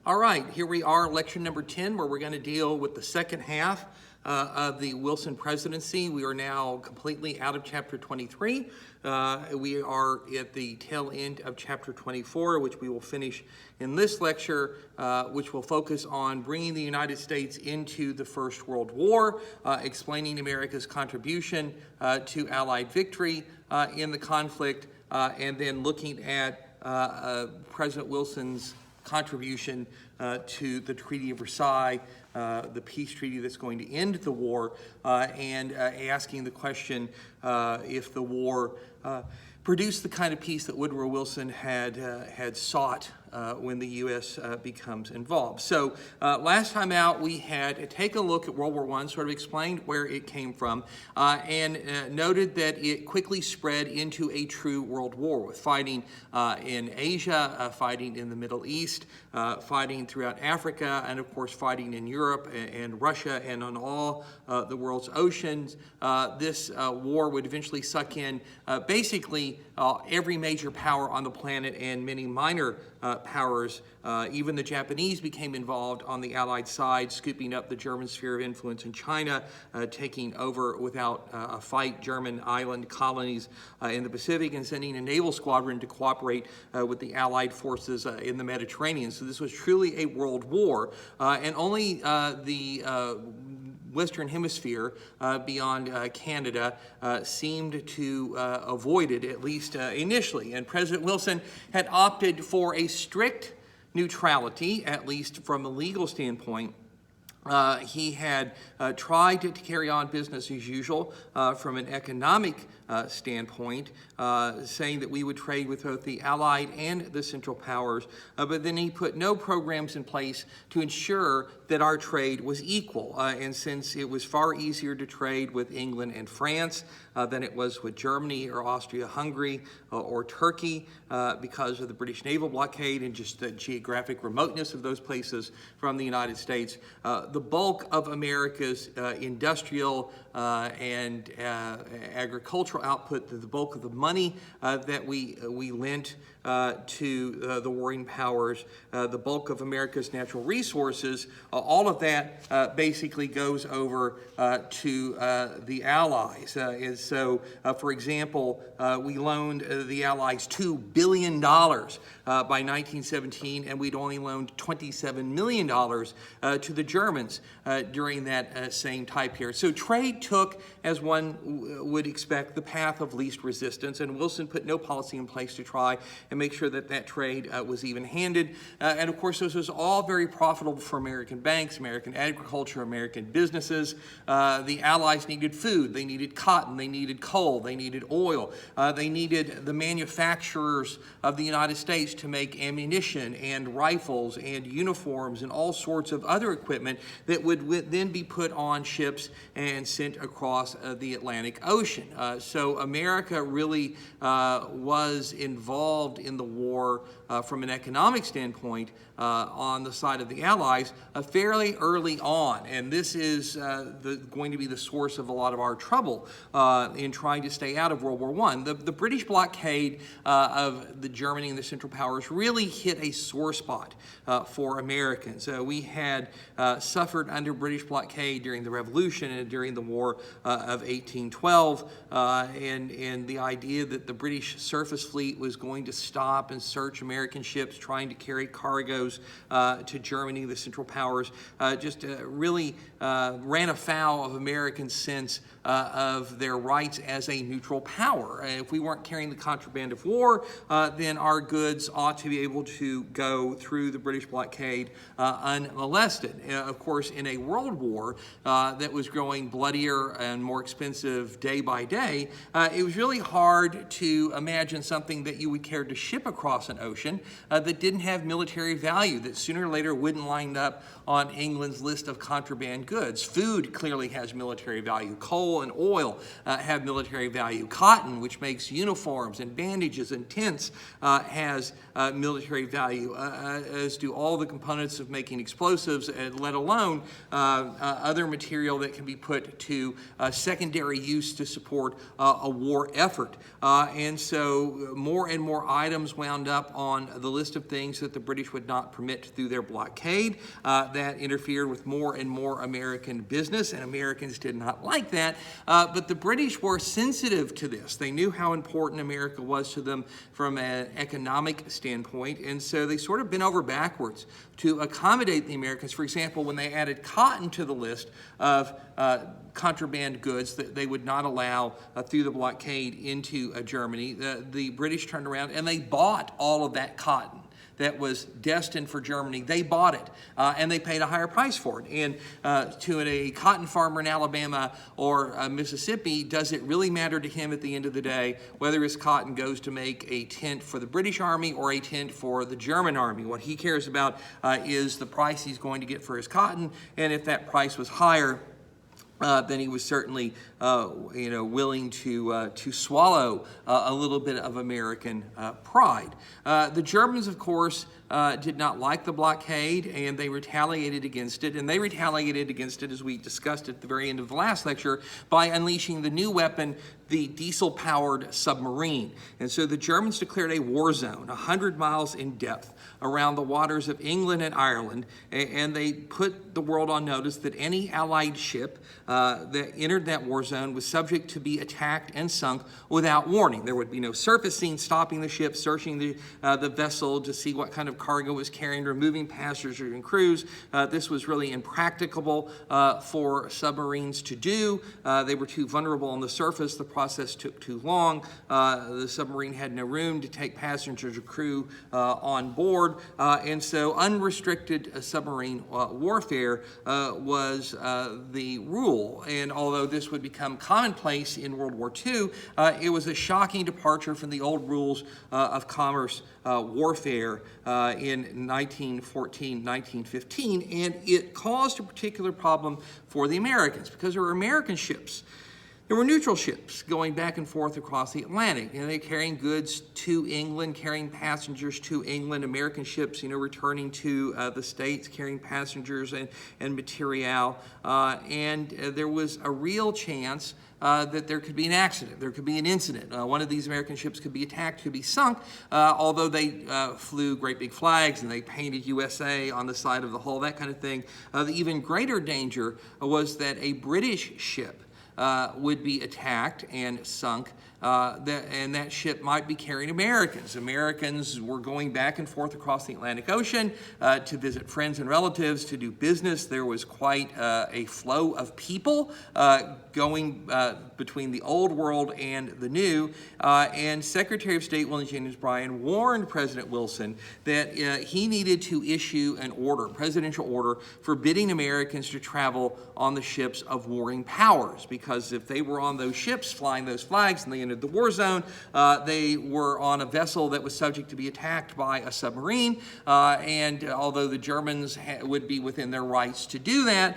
All right, here we are, lecture number 10, where we're going to deal with the second half of the Wilson presidency. We are now completely out of chapter 23. We are at the tail end of chapter 24, which we will finish in this lecture, which will focus on bringing the United States into the First World War, explaining America's contribution to Allied victory in the conflict, and then looking at President Wilson's contribution to the Treaty of Versailles, the peace treaty that's going to end the war, and asking the question if the war produced the kind of peace that Woodrow Wilson had sought when the U.S. becomes involved. So last time out, we had taken a look at World War I, sort of explained where it came from, and noted that it quickly spread into a true world war, with fighting in Asia, fighting in the Middle East, fighting throughout Africa, and of course fighting in Europe and Russia and on all the world's oceans. This war would eventually suck in basically every major power on the planet and many minor powers. Even the Japanese became involved on the Allied side, scooping up the German sphere of influence in China, taking over without a fight German island colonies in the Pacific, and sending a naval squadron to cooperate with the Allied forces in the Mediterranean. So this was truly a world war, and only the Western Hemisphere, beyond Canada, seemed to avoid it, at least initially. And President Wilson had opted for a strict neutrality, at least from a legal standpoint. He had tried to carry on business as usual from an economic standpoint, saying that we would trade with both the Allied and the Central Powers, but then he put no programs in place to ensure that our trade was equal. And since it was far easier to trade with England and France than it was with Germany or Austria-Hungary or Turkey, because of the British naval blockade and just the geographic remoteness of those places from the United States, the bulk of America's industrial and agricultural output, the bulk of the money that we lent to the warring powers, the bulk of America's natural resources, all of that basically goes over to the Allies. And so, for example, we loaned the Allies $2 billion by 1917, and we'd only loaned $27 million to the Germans during that same time period. So trade took, as one would expect, the path of least resistance, and Wilson put no policy in place to try and make sure that that trade was even-handed. And of course, this was all very profitable for American banks, American agriculture, American businesses. The Allies needed food, they needed cotton, they needed coal, they needed oil, they needed the manufacturers of the United States to make ammunition and rifles and uniforms and all sorts of other equipment that would then be put on ships and sent across the Atlantic Ocean. So America really was involved in the war from an economic standpoint on the side of the Allies fairly early on, and this is going to be the source of a lot of our trouble in trying to stay out of World War I. The British blockade of the Germany and the Central Powers really hit a sore spot for Americans. We had suffered under British blockade during the Revolution and during the War of 1812, and the idea that the British surface fleet was going to stop and search American ships trying to carry cargoes to Germany, the Central Powers, just really ran afoul of American sense of their rights as a neutral power. If we weren't carrying the contraband of war, then our goods ought to be able to go through the British blockade unmolested. Of course, in a world war that was growing bloodier and more expensive day by day, it was really hard to imagine something that you would care to ship across an ocean that didn't have military value, that sooner or later wouldn't line up on England's list of contraband goods. Food clearly has military value. Coal and oil have military value. Cotton, which makes uniforms and bandages and tents, has military value, as do all the components of making explosives, let alone other material that can be put to secondary use to support a war effort. And so more and more items wound up on the list of things that the British would not permit through their blockade. That interfered with more and more American business, and Americans did not like that. But the British were sensitive to this. They knew how important America was to them from an economic standpoint, and so they sort of bent over backwards to accommodate the Americans. For example, when they added cotton to the list of contraband goods that they would not allow through the blockade into Germany, the British turned around and they bought all of that cotton that was destined for Germany. They bought it, and they paid a higher price for it. And to a cotton farmer in Alabama or Mississippi, does it really matter to him at the end of the day whether his cotton goes to make a tent for the British Army or a tent for the German Army? What he cares about is the price he's going to get for his cotton, and if that price was higher, then he was certainly, willing to swallow a little bit of American pride. The Germans, of course, did not like the blockade, and they retaliated against it. And they retaliated against it, as we discussed at the very end of the last lecture, by unleashing the new weapon, the diesel-powered submarine. And so the Germans declared a war zone, 100 miles in depth, around the waters of England and Ireland, and they put the world on notice that any Allied ship that entered that war zone was subject to be attacked and sunk without warning. There would be no surfacing, stopping the ship, searching the vessel to see what kind of cargo was carrying, removing passengers and crews. This was really impracticable for submarines to do. They were too vulnerable on the surface. The process took too long. The submarine had no room to take passengers or crew on board. And so unrestricted submarine warfare was the rule. And although this would become commonplace in World War II, it was a shocking departure from the old rules of commerce warfare in 1914, 1915. And it caused a particular problem for the Americans because there were American ships. There were neutral ships going back and forth across the Atlantic, and they carrying goods to England, carrying passengers to England, American ships, returning to the States, carrying passengers and material. And there was a real chance that there could be an accident, there could be an incident. One of these American ships could be attacked, could be sunk, although they flew great big flags and they painted USA on the side of the hull, that kind of thing. The even greater danger was that a British ship would be attacked and sunk, and that ship might be carrying Americans. Americans were going back and forth across the Atlantic Ocean to visit friends and relatives, to do business. There was quite a flow of people going between the old world and the new, and Secretary of State William Jennings Bryan warned President Wilson that he needed to issue an order, presidential order, forbidding Americans to travel on the ships of warring powers, because if they were on those ships flying those flags and they entered the war zone, they were on a vessel that was subject to be attacked by a submarine, and although the Germans would be within their rights to do that,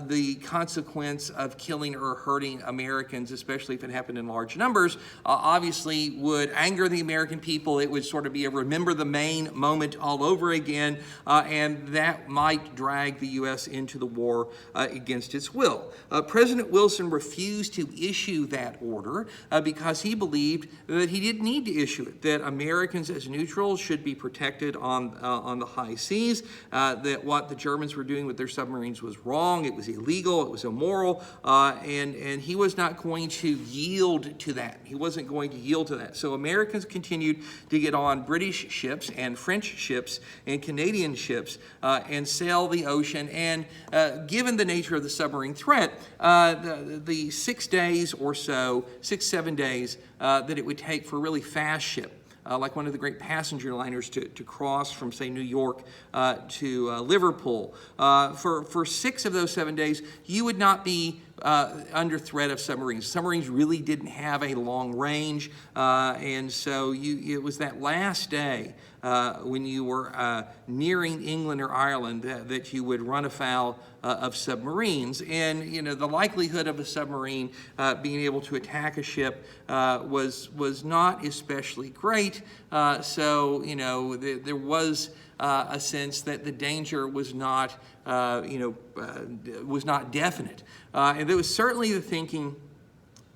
the consequence of killing or hurting Americans, especially if it happened in large numbers, obviously would anger the American people. It would sort of be a remember the Maine moment all over again, and that might drag the U.S. into the war against its will. President Wilson refused to issue that order because he believed that he didn't need to issue it, that Americans as neutrals should be protected on the high seas, that what the Germans were doing with their submarines was wrong, it was illegal, it was immoral, and he was not going to yield to that. He wasn't going to yield to that. So Americans continued to get on British ships and French ships and Canadian ships and sail the ocean. And given the nature of the submarine threat, the 6 days or so, 7 days that it would take for a really fast ship, like one of the great passenger liners to cross from, say, New York to Liverpool. For 6 of those 7 days, you would not be under threat of submarines. Submarines really didn't have a long range, and so it was that last day when you were nearing England or Ireland that you would run afoul of submarines. And the likelihood of a submarine being able to attack a ship was not especially great. So there was a sense that the danger was not definite. And there was certainly the thinking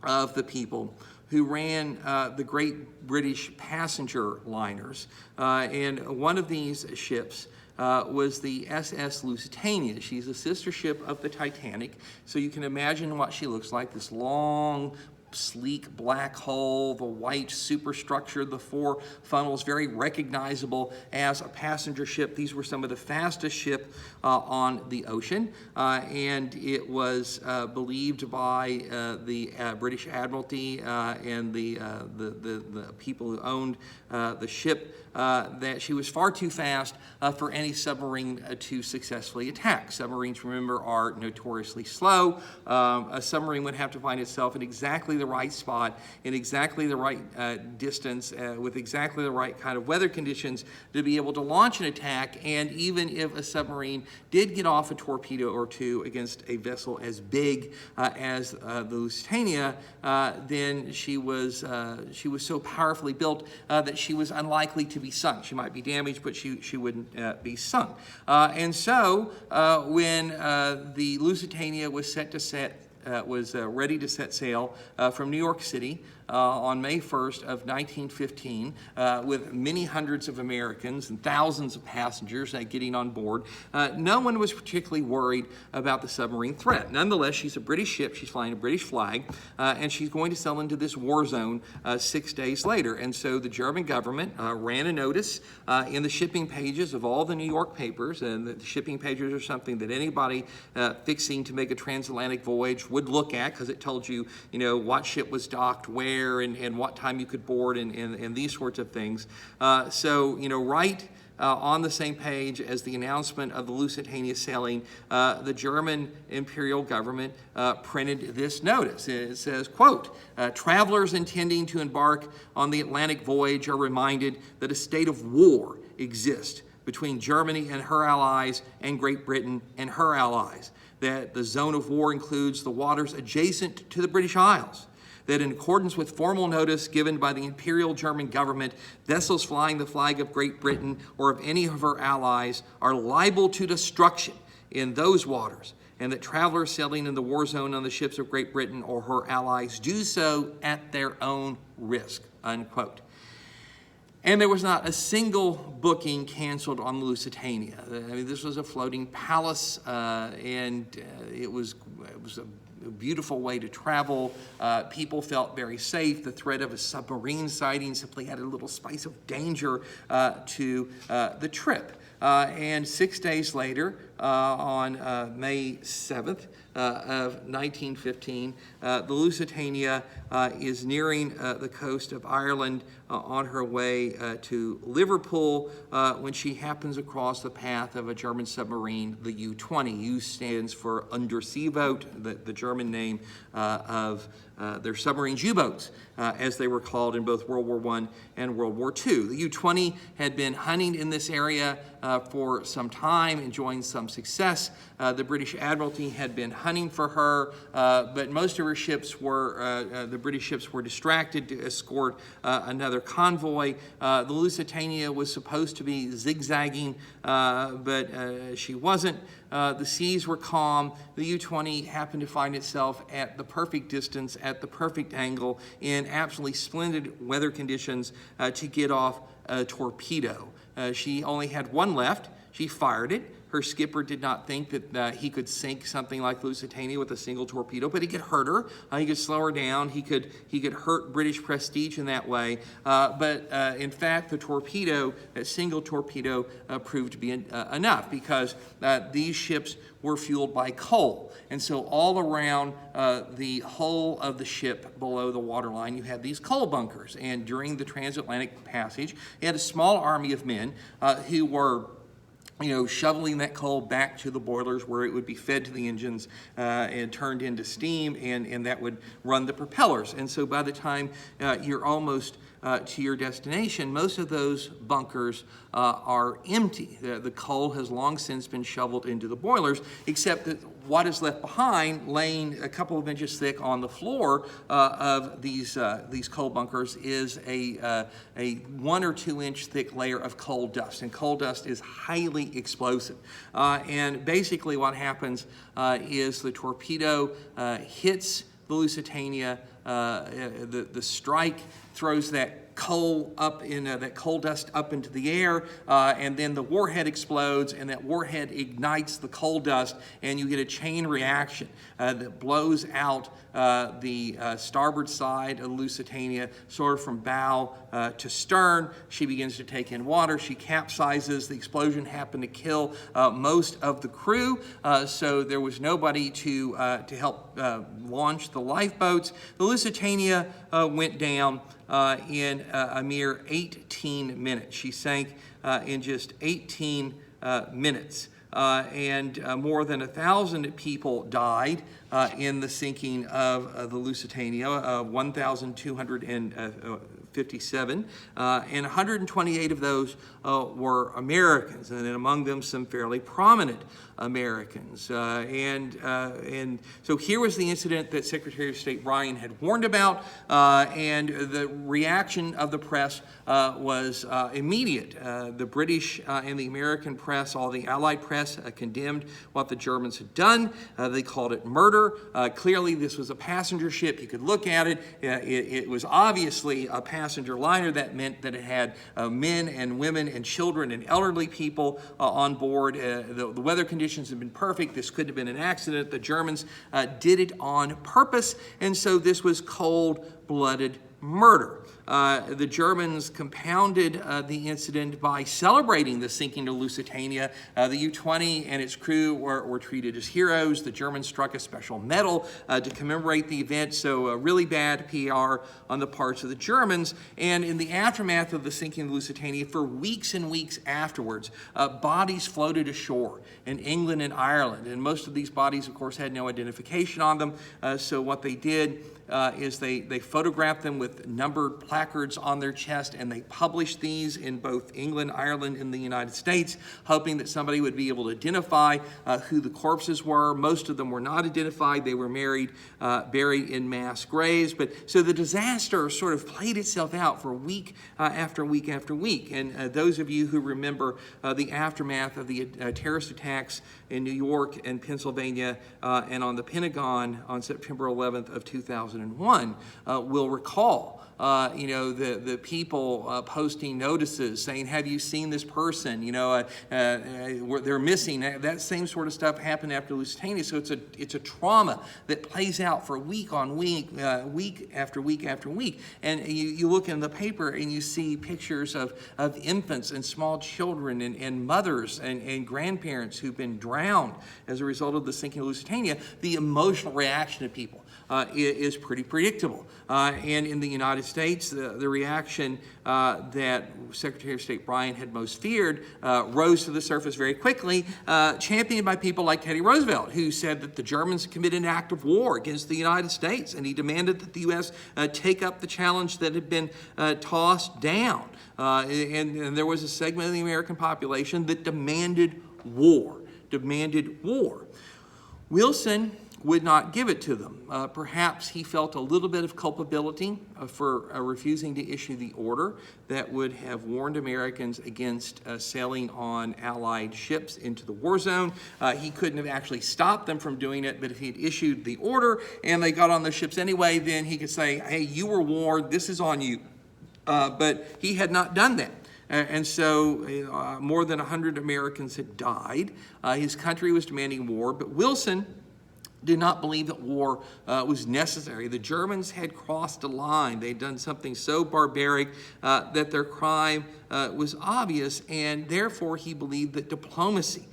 of the people who ran the great British passenger liners. And one of these ships was the SS Lusitania. She's a sister ship of the Titanic, so you can imagine what she looks like, this long, sleek black hull, the white superstructure, the four funnels, very recognizable as a passenger ship. These were some of the fastest ships on the ocean, and it was believed by the British Admiralty and the people who owned the ship that she was far too fast for any submarine to successfully attack. Submarines, remember, are notoriously slow. A submarine would have to find itself in exactly the right spot, in exactly the right distance, with exactly the right kind of weather conditions to be able to launch an attack. And even if a submarine did get off a torpedo or two against a vessel as big as the Lusitania, then she was so powerfully built that she was unlikely to be sunk. She might be damaged, but she wouldn't be sunk. And so when the Lusitania was ready to set sail from New York City on May 1st of 1915 with many hundreds of Americans and thousands of passengers getting on board, no one was particularly worried about the submarine threat. Nonetheless, she's a British ship, she's flying a British flag, and she's going to sail into this war zone 6 days later. And so the German government ran a notice in the shipping pages of all the New York papers, and the shipping pages are something that anybody fixing to make a transatlantic voyage would look at, because it told you, what ship was docked where, and what time you could board, and these sorts of things. So, right on the same page as the announcement of the Lusitania sailing, the German imperial government printed this notice. It says, quote, travelers intending to embark on the Atlantic voyage are reminded that a state of war exists between Germany and her allies and Great Britain and her allies, that the zone of war includes the waters adjacent to the British Isles, that in accordance with formal notice given by the Imperial German government, vessels flying the flag of Great Britain or of any of her allies are liable to destruction in those waters, and that travelers sailing in the war zone on the ships of Great Britain or her allies do so at their own risk, unquote. And there was not a single booking canceled on the Lusitania. This was a floating palace, and it was a beautiful way to travel. People felt very safe. The threat of a submarine sighting simply added a little spice of danger to the trip. And 6 days later, on May 7th of 1915, the Lusitania is nearing the coast of Ireland on her way to Liverpool when she happens across the path of a German submarine, the U-20. U stands for undersea boat, the German name of their submarines, U-boats, as they were called in both World War I and World War II. The U-20 had been hunting in this area for some time, enjoying some success. The British Admiralty had been hunting for her, but most of her ships were, the British ships were distracted to escort another convoy. The Lusitania was supposed to be zigzagging, but she wasn't. The seas were calm. The U-20 happened to find itself at the perfect distance, at the perfect angle, in absolutely splendid weather conditions to get off a torpedo. She only had one left. She fired it. Her skipper did not think that he could sink something like Lusitania with a single torpedo, but he could hurt her. He could slow her down. He could hurt British prestige in that way. But in fact, the torpedo, that single torpedo, proved to be enough, because these ships were fueled by coal. And so all around the hull of the ship below the waterline, you had these coal bunkers. And during the transatlantic passage, you had a small army of men who were shoveling that coal back to the boilers where it would be fed to the engines and turned into steam, and that would run the propellers. And so by the time you're almost to your destination, most of those bunkers are empty. The coal has long since been shoveled into the boilers, except that what is left behind, laying a couple of inches thick on the floor of these coal bunkers, is a 1 or 2 inch thick layer of coal dust. And coal dust is highly explosive. And basically what happens is the torpedo hits the Lusitania. The strike throws that coal up in that coal dust up into the air, and then the warhead explodes, and that warhead ignites the coal dust, and you get a chain reaction that blows out the starboard side of the Lusitania, sort of from bow to stern. She begins to take in water. She capsizes. The explosion happened to kill most of the crew, so there was nobody to help launch the lifeboats. The Lusitania went down in a mere 18 minutes. She sank in just 18 minutes. And more than 1,000 people died in the sinking of the Lusitania, 1,257, and 128 of those were Americans, and among them some fairly prominent Americans. And so here was the incident that Secretary of State Bryan had warned about, and the reaction of the press was immediate. The British and the American press, all the Allied press, condemned what the Germans had done. They called it murder. Clearly this was a passenger ship. You could look at it. It was obviously a passenger liner. That meant that it had men and women and children and elderly people on board. The weather conditions had been perfect. This could have been an accident. The Germans did it on purpose, and so this was cold-blooded murder. The Germans compounded the incident by celebrating the sinking of Lusitania. The U-20 and its crew were treated as heroes. The Germans struck a special medal to commemorate the event, so really bad PR on the parts of the Germans. And in the aftermath of the sinking of Lusitania, for weeks and weeks afterwards, bodies floated ashore in England and Ireland. And most of these bodies, of course, had no identification on them. So what they did is they photographed them with numbered placards on their chest, and they published these in both England, Ireland, and the United States, hoping that somebody would be able to identify who the corpses were. Most of them were not identified. They were buried in mass graves. But so the disaster sort of played itself out for week after week after week. And those of you who remember the aftermath of the terrorist attacks in New York and Pennsylvania and on the Pentagon on September 11th of 2001 will recall the people posting notices saying, "Have you seen this person?" They're missing. That same sort of stuff happened after Lusitania. So it's a trauma that plays out for week on week, week after week after week. And you look in the paper and you see pictures of infants and small children and mothers and grandparents who've been drowned as a result of the sinking of Lusitania. The emotional reaction of people is pretty predictable. And in the United States, the reaction that Secretary of State Bryan had most feared rose to the surface very quickly, championed by people like Teddy Roosevelt, who said that the Germans committed an act of war against the United States, and he demanded that the U.S. Take up the challenge that had been tossed down. And there was a segment of the American population that demanded war. Wilson would not give it to them. Perhaps he felt a little bit of culpability for refusing to issue the order that would have warned Americans against sailing on Allied ships into the war zone. He couldn't have actually stopped them from doing it, but if he had issued the order and they got on the ships anyway, then he could say, "Hey, you were warned, this is on you." But he had not done that. And so more than 100 Americans had died. His country was demanding war, but Wilson did not believe that war was necessary. The Germans had crossed a line. They'd done something so barbaric that their crime was obvious, and therefore he believed that diplomacy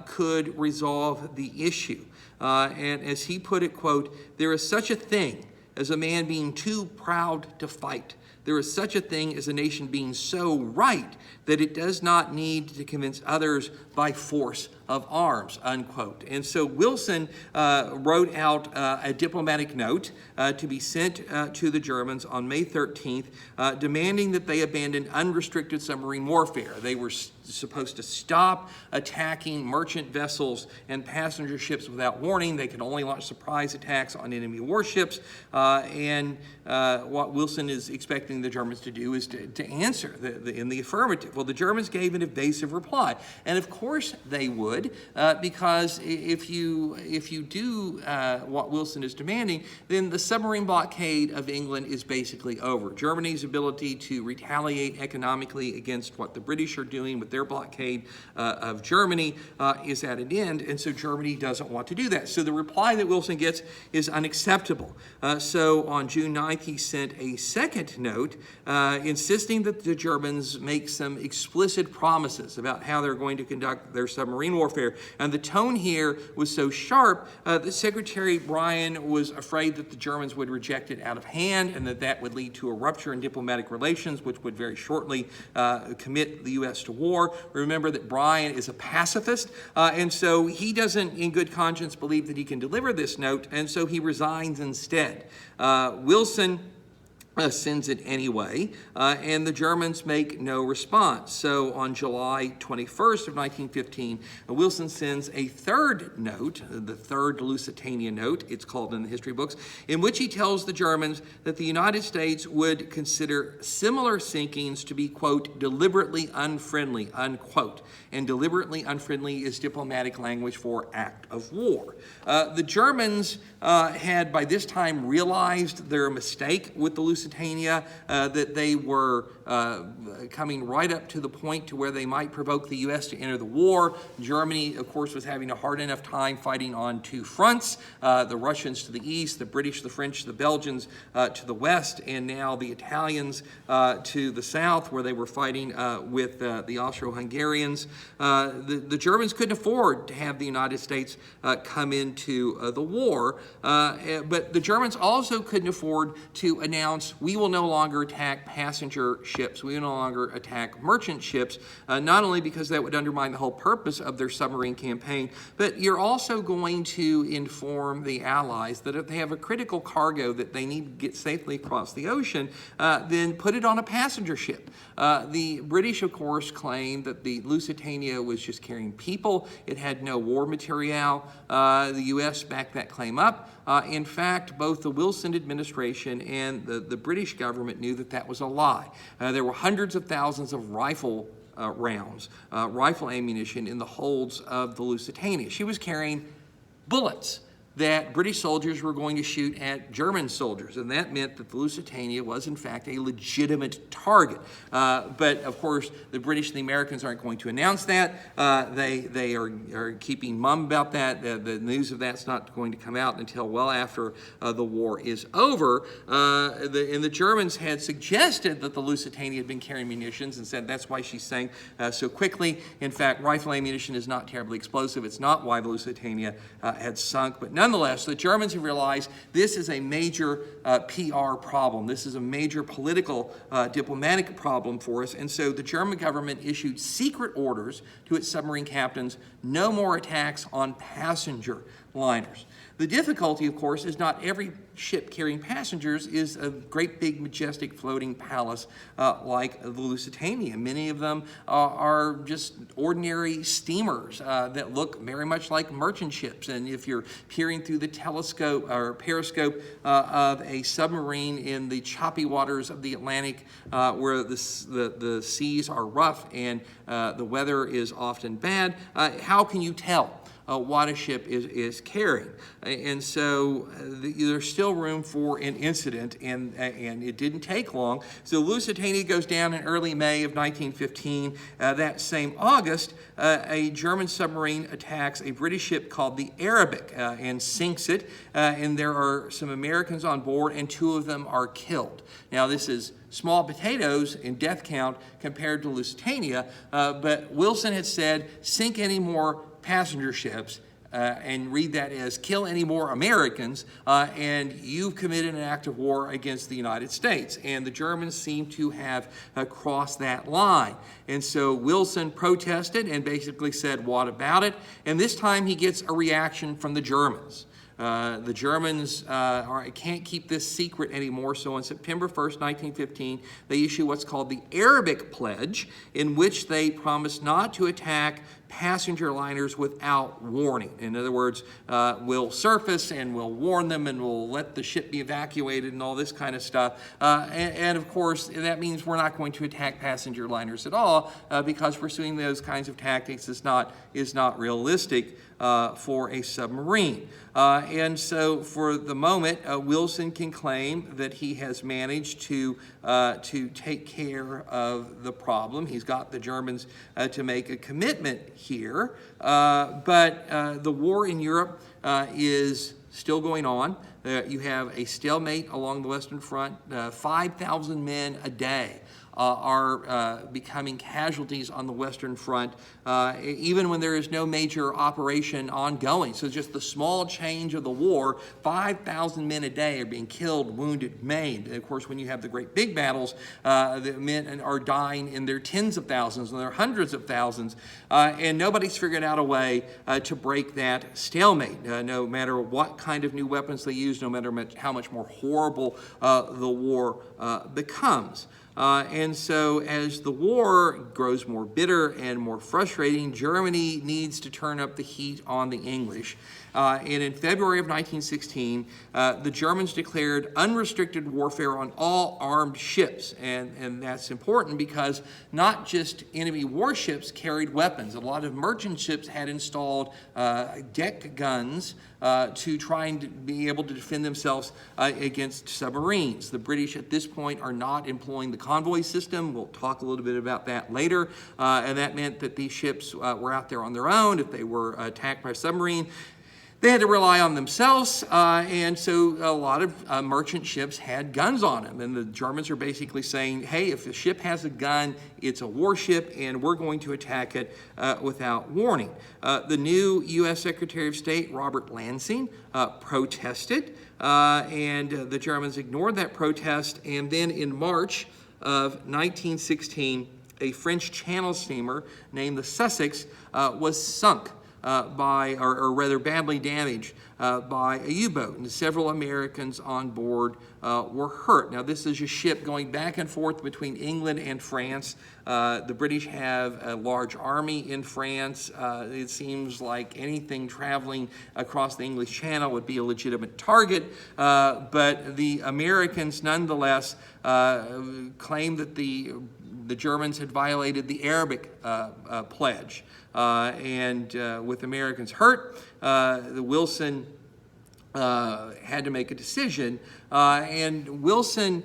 could resolve the issue. And as he put it, quote, "There is such a thing as a man being too proud to fight. There is such a thing as a nation being so right that it does not need to convince others by force of arms," unquote. And so Wilson wrote out a diplomatic note to be sent to the Germans on May 13th, demanding that they abandon unrestricted submarine warfare. They were supposed to stop attacking merchant vessels and passenger ships without warning. They could only launch surprise attacks on enemy warships. And what Wilson is expecting the Germans to do is to answer in the affirmative. Well, the Germans gave an evasive reply. And of course they would. would, because if you do what Wilson is demanding, then the submarine blockade of England is basically over. Germany's ability to retaliate economically against what the British are doing with their blockade of Germany is at an end, and so Germany doesn't want to do that. So the reply that Wilson gets is unacceptable. So on June 9th, he sent a second note insisting that the Germans make some explicit promises about how they're going to conduct their submarine warfare. And the tone here was so sharp that Secretary Bryan was afraid that the Germans would reject it out of hand and that would lead to a rupture in diplomatic relations, which would very shortly commit the U.S. to war. Remember that Bryan is a pacifist, and so he doesn't, in good conscience, believe that he can deliver this note, and so he resigns instead. Wilson sends it anyway, and the Germans make no response. So on July 21st of 1915, Wilson sends a third note, the third Lusitania note, it's called in the history books, in which he tells the Germans that the United States would consider similar sinkings to be, quote, deliberately unfriendly, unquote. And deliberately unfriendly is diplomatic language for act of war. The Germans had by this time realized their mistake with the Lusitania, that they were coming right up to the point to where they might provoke the U.S. to enter the war. Germany, of course, was having a hard enough time fighting on two fronts, the Russians to the east, the British, the French, the Belgians to the west, and now the Italians to the south, where they were fighting with the Austro-Hungarians. The Germans couldn't afford to have the United States come into the war, but the Germans also couldn't afford to announce, we will no longer attack passenger ships, we will no longer attack merchant ships, not only because that would undermine the whole purpose of their submarine campaign, but you're also going to inform the Allies that if they have a critical cargo that they need to get safely across the ocean, then put it on a passenger ship. The British, of course, claimed that the Lusitania was just carrying people. It had no war material. The U.S. backed that claim up. In fact, both the Wilson administration and the British government knew that that was a lie. There were hundreds of thousands of rifle rounds, rifle ammunition in the holds of the Lusitania. She was carrying bullets that British soldiers were going to shoot at German soldiers, and that meant that the Lusitania was, in fact, a legitimate target. But, of course, the British and the Americans aren't going to announce that. They are keeping mum about that. The news of that's not going to come out until well after the war is over. And the Germans had suggested that the Lusitania had been carrying munitions and said that's why she sank so quickly. In fact, rifle ammunition is not terribly explosive. It's not why the Lusitania had sunk, but nonetheless, the Germans have realized this is a major PR problem. This is a major political, diplomatic problem for us. And so the German government issued secret orders to its submarine captains, no more attacks on passenger liners. The difficulty, of course, is not every ship carrying passengers is a great big majestic floating palace like the Lusitania. Many of them are just ordinary steamers that look very much like merchant ships. And if you're peering through the telescope or periscope of a submarine in the choppy waters of the Atlantic where the seas are rough and the weather is often bad, how can you tell what a ship is carrying? And so there's still room for an incident, and it didn't take long. So Lusitania goes down in early May of 1915. That same August, a German submarine attacks a British ship called the Arabic and sinks it, and there are some Americans on board, and 2 of them are killed. Now, this is small potatoes in death count compared to Lusitania, but Wilson had said, sink any more passenger ships, and read that as kill any more Americans, and you've committed an act of war against the United States. And the Germans seem to have crossed that line. And so Wilson protested and basically said, what about it? And this time he gets a reaction from the Germans. The Germans can't keep this secret anymore, so on September 1st, 1915, they issue what's called the Arabic Pledge, in which they promise not to attack passenger liners without warning. In other words, we'll surface and we'll warn them and we'll let the ship be evacuated and all this kind of stuff. And of course, that means we're not going to attack passenger liners at all because pursuing those kinds of tactics is not realistic for a submarine. And so for the moment, Wilson can claim that he has managed to take care of the problem. He's got the Germans to make a commitment here. But the war in Europe is still going on. You have a stalemate along the Western Front. 5,000 men a day are becoming casualties on the Western Front, even when there is no major operation ongoing. So just the small change of the war, 5,000 men a day are being killed, wounded, maimed. And of course, when you have the great big battles, the men are dying in their tens of thousands and their hundreds of thousands, and nobody's figured out a way to break that stalemate, no matter what kind of new weapons they use, no matter how much more horrible the war becomes. And so as the war grows more bitter and more frustrating, Germany needs to turn up the heat on the English. And in February of 1916, the Germans declared unrestricted warfare on all armed ships. And that's important because not just enemy warships carried weapons. A lot of merchant ships had installed deck guns to try and be able to defend themselves against submarines. The British at this point are not employing the convoy system. We'll talk a little bit about that later. And that meant that these ships were out there on their own. If they were attacked by a submarine, they had to rely on themselves, and so a lot of merchant ships had guns on them. And the Germans are basically saying, hey, if a ship has a gun, it's a warship, and we're going to attack it without warning. The new U.S. Secretary of State, Robert Lansing, protested, and the Germans ignored that protest. And then in March of 1916, a French Channel steamer named the Sussex was sunk or rather badly damaged by a U-boat, and several Americans on board were hurt. Now, this is a ship going back and forth between England and France. The British have a large army in France. It seems like anything traveling across the English Channel would be a legitimate target, but the Americans nonetheless claimed that the Germans had violated the Arabic pledge. And with Americans hurt, Wilson had to make a decision. And Wilson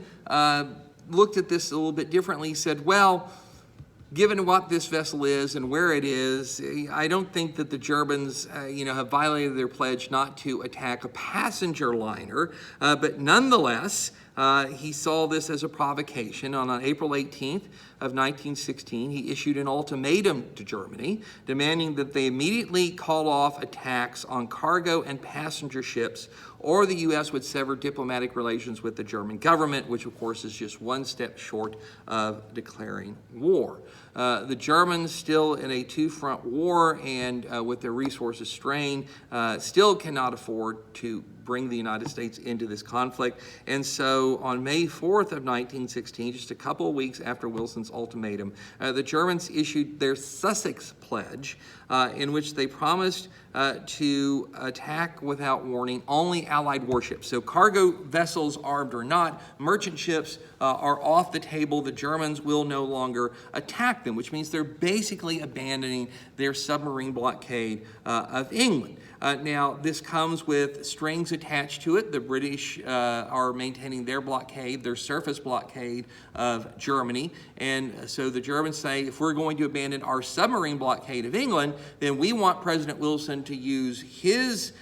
looked at this a little bit differently. He said, well, given what this vessel is and where it is, I don't think that the Germans, have violated their pledge not to attack a passenger liner. But nonetheless, he saw this as a provocation. On April 18th of 1916, he issued an ultimatum to Germany, demanding that they immediately call off attacks on cargo and passenger ships, or the U.S. would sever diplomatic relations with the German government, which of course is just one step short of declaring war. The Germans, still in a two-front war and with their resources strained, still cannot afford to bring the United States into this conflict. And so on May 4th of 1916, just a couple of weeks after Wilson's ultimatum, the Germans issued their Sussex Pledge, in which they promised to attack without warning only Allied warships. So cargo vessels, armed or not, merchant ships are off the table. The Germans will no longer attack them, which means they're basically abandoning their submarine blockade of England. Now, this comes with strings attached to it. The British are maintaining their blockade, their surface blockade of Germany. And so the Germans say, if we're going to abandon our submarine blockade of England, then we want President Wilson to use his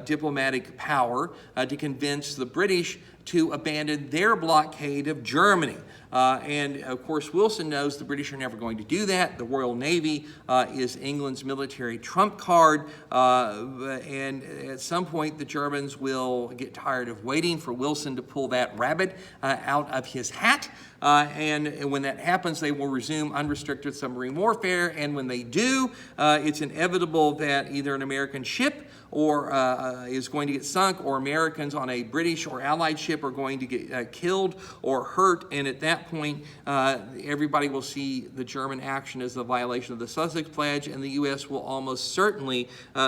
diplomatic power to convince the British to abandon their blockade of Germany. And of course, Wilson knows the British are never going to do that. The Royal Navy is England's military trump card. And at some point, the Germans will get tired of waiting for Wilson to pull that rabbit out of his hat. And when that happens, they will resume unrestricted submarine warfare. And when they do, it's inevitable that either an American ship or is going to get sunk, or Americans on a British or Allied ship are going to get killed or hurt. And at that point, everybody will see the German action as a violation of the Sussex Pledge, and the U.S. will almost certainly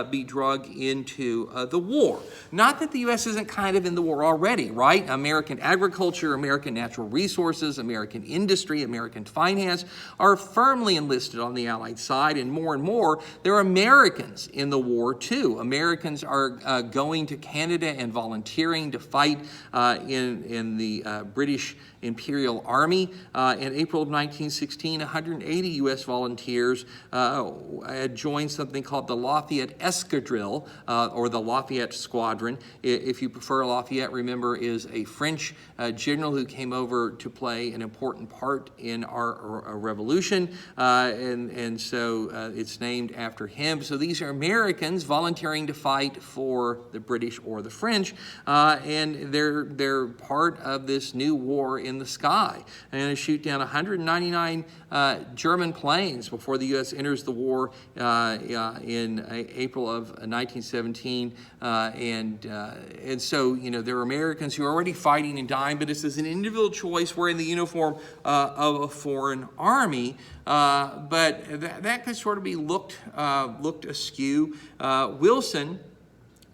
be dragged into the war. Not that the U.S. isn't kind of in the war already, right? American agriculture, American natural resources, American industry, American finance are firmly enlisted on the Allied side, and more, there are Americans in the war too. Americans are going to Canada and volunteering to fight in the British Imperial Army. In April of 1916, 180 U.S. volunteers had joined something called the Lafayette Escadrille, or the Lafayette Squadron. If you prefer, Lafayette, remember, is a French general who came over to play an important part in our revolution, and so it's named after him. So these are Americans volunteering to fight for the British or the French, and they're part of this new war in the sky. And going to shoot down 199 German planes before the U.S. enters the war in April of 1917. And so, there are Americans who are already fighting and dying, but this is an individual choice wearing the uniform of a foreign army. But that could sort of be looked askew. Wilson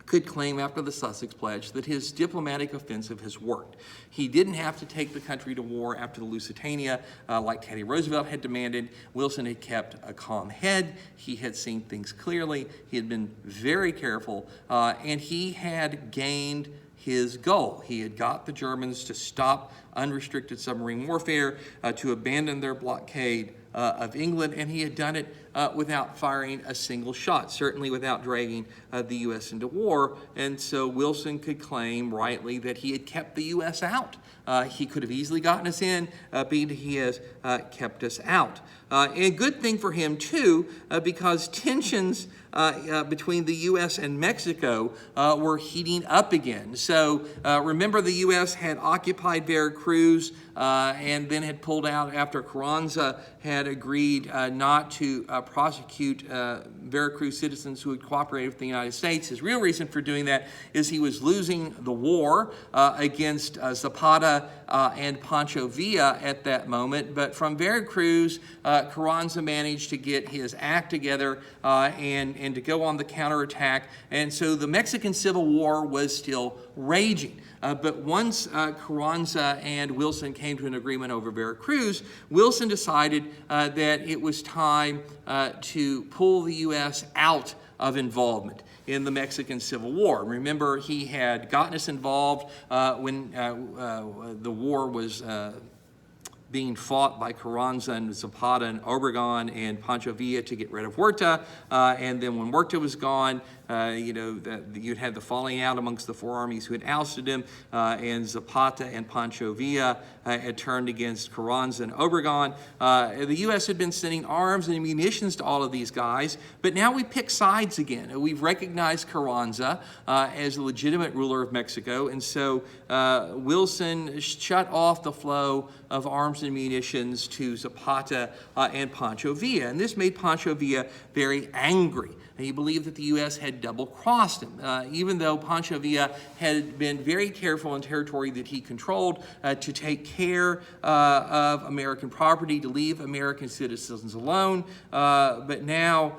could claim after the Sussex Pledge that his diplomatic offensive has worked. He didn't have to take the country to war after the Lusitania like Teddy Roosevelt had demanded. Wilson had kept a calm head. He had seen things clearly. He had been very careful, and he had gained his goal. He had got the Germans to stop unrestricted submarine warfare, to abandon their blockade of England, and he had done it without firing a single shot, certainly without dragging the U.S. into war. And so Wilson could claim rightly that he had kept the U.S. out. He could have easily gotten us in, but he has kept us out. And a good thing for him, too, because tensions between the U.S. and Mexico were heating up again. So remember, the U.S. had occupied Veracruz and then had pulled out after Carranza had agreed not to prosecute Veracruz citizens who had cooperated with the United States. His real reason for doing that is he was losing the war against Zapata and Pancho Villa at that moment. But from Veracruz, Carranza managed to get his act together and to go on the counterattack. And so the Mexican Civil War was still raging. But once Carranza and Wilson came to an agreement over Veracruz, Wilson decided that it was time to pull the U.S. out of involvement in the Mexican Civil War. Remember, he had gotten us involved when the war was being fought by Carranza and Zapata and Obregon and Pancho Villa to get rid of Huerta. And then when Huerta was gone, you'd had the falling out amongst the four armies who had ousted him, and Zapata and Pancho Villa had turned against Carranza and Obregon. The U.S. had been sending arms and munitions to all of these guys, but now we pick sides again. We've recognized Carranza as a legitimate ruler of Mexico, and so Wilson shut off the flow of arms and munitions to Zapata and Pancho Villa, and this made Pancho Villa very angry. He believed that the U.S. had double-crossed him, even though Pancho Villa had been very careful in territory that he controlled to take care of American property, to leave American citizens alone. But now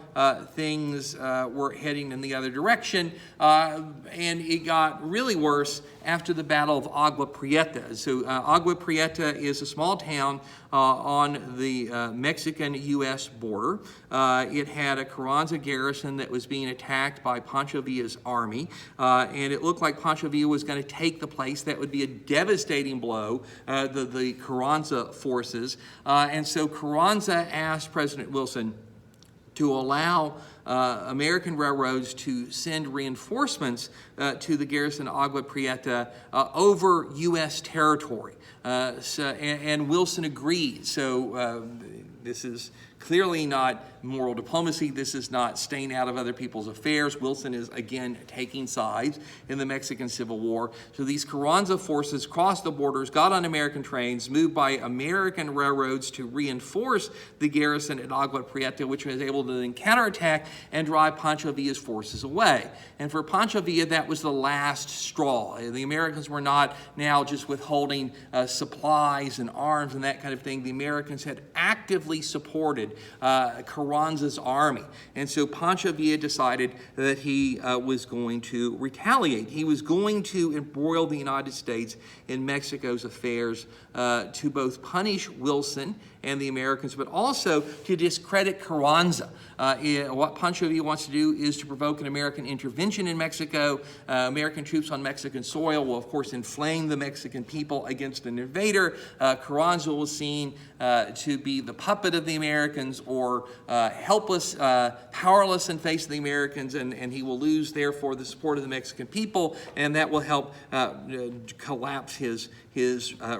things were heading in the other direction, and it got really worse after the Battle of Agua Prieta. So Agua Prieta is a small town on the Mexican-U.S. border. It had a Carranza garrison that was being attacked by Pancho Villa's army, and it looked like Pancho Villa was going to take the place. That would be a devastating blow, the Carranza forces. And so Carranza asked President Wilson to allow American railroads to send reinforcements to the garrison of Agua Prieta over U.S. territory. And Wilson agreed. So this is clearly not moral diplomacy. This is not staying out of other people's affairs. Wilson is, again, taking sides in the Mexican Civil War. So these Carranza forces crossed the borders, got on American trains, moved by American railroads to reinforce the garrison at Agua Prieta, which was able to then counterattack and drive Pancho Villa's forces away. And for Pancho Villa, that was the last straw. The Americans were not now just withholding supplies and arms and that kind of thing. The Americans had actively supported Carranza's army. And so Pancho Villa decided that he was going to retaliate. He was going to embroil the United States in Mexico's affairs to both punish Wilson and the Americans, but also to discredit Carranza. What Pancho Villa wants to do is to provoke an American intervention in Mexico. American troops on Mexican soil will, of course, inflame the Mexican people against an invader. Carranza was seen to be the puppet of the Americans, or helpless, powerless in face of the Americans, and he will lose, therefore, the support of the Mexican people, and that will help collapse his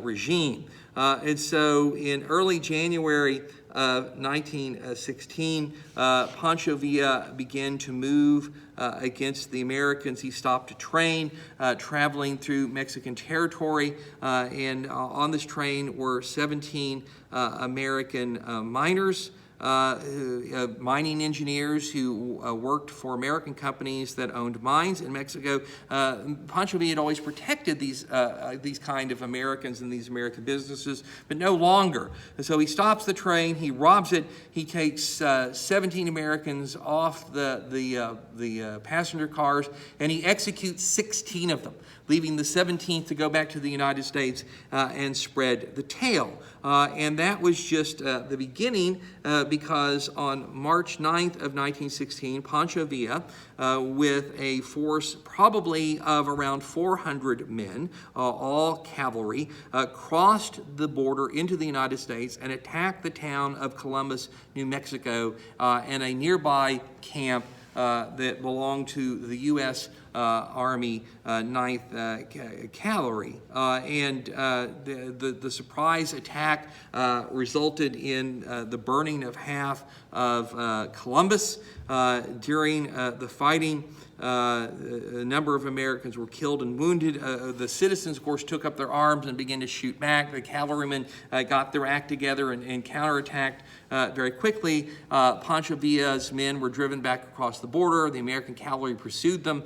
regime. And so in early January of 1916, Pancho Villa began to move against the Americans. He stopped a train traveling through Mexican territory, and on this train were 17 American miners, mining engineers who worked for American companies that owned mines in Mexico. Pancho Villa had always protected these kind of Americans and these American businesses, but no longer. And so he stops the train, he robs it, he takes 17 Americans off the passenger cars, and he executes 16 of them, leaving the 17th to go back to the United States and spread the tale. And that was just the beginning, because on March 9th of 1916, Pancho Villa, with a force probably of around 400 men, all cavalry, crossed the border into the United States and attacked the town of Columbus, New Mexico, and a nearby camp that belonged to the U.S. Army 9th Cavalry. And the surprise attack resulted in the burning of half of Columbus. During the fighting, a number of Americans were killed and wounded. The citizens, of course, took up their arms and began to shoot back. The cavalrymen got their act together and counterattacked very quickly. Pancho Villa's men were driven back across the border. The American cavalry pursued them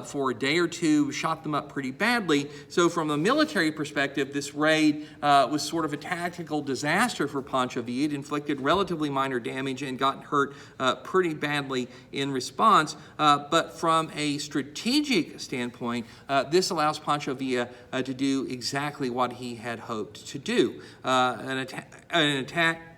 for a day or two, shot them up pretty badly. So from a military perspective, this raid was sort of a tactical disaster for Pancho Villa. It inflicted relatively minor damage and got hurt pretty badly in response. But from a strategic standpoint, this allows Pancho Villa to do exactly what he had hoped to do. An attack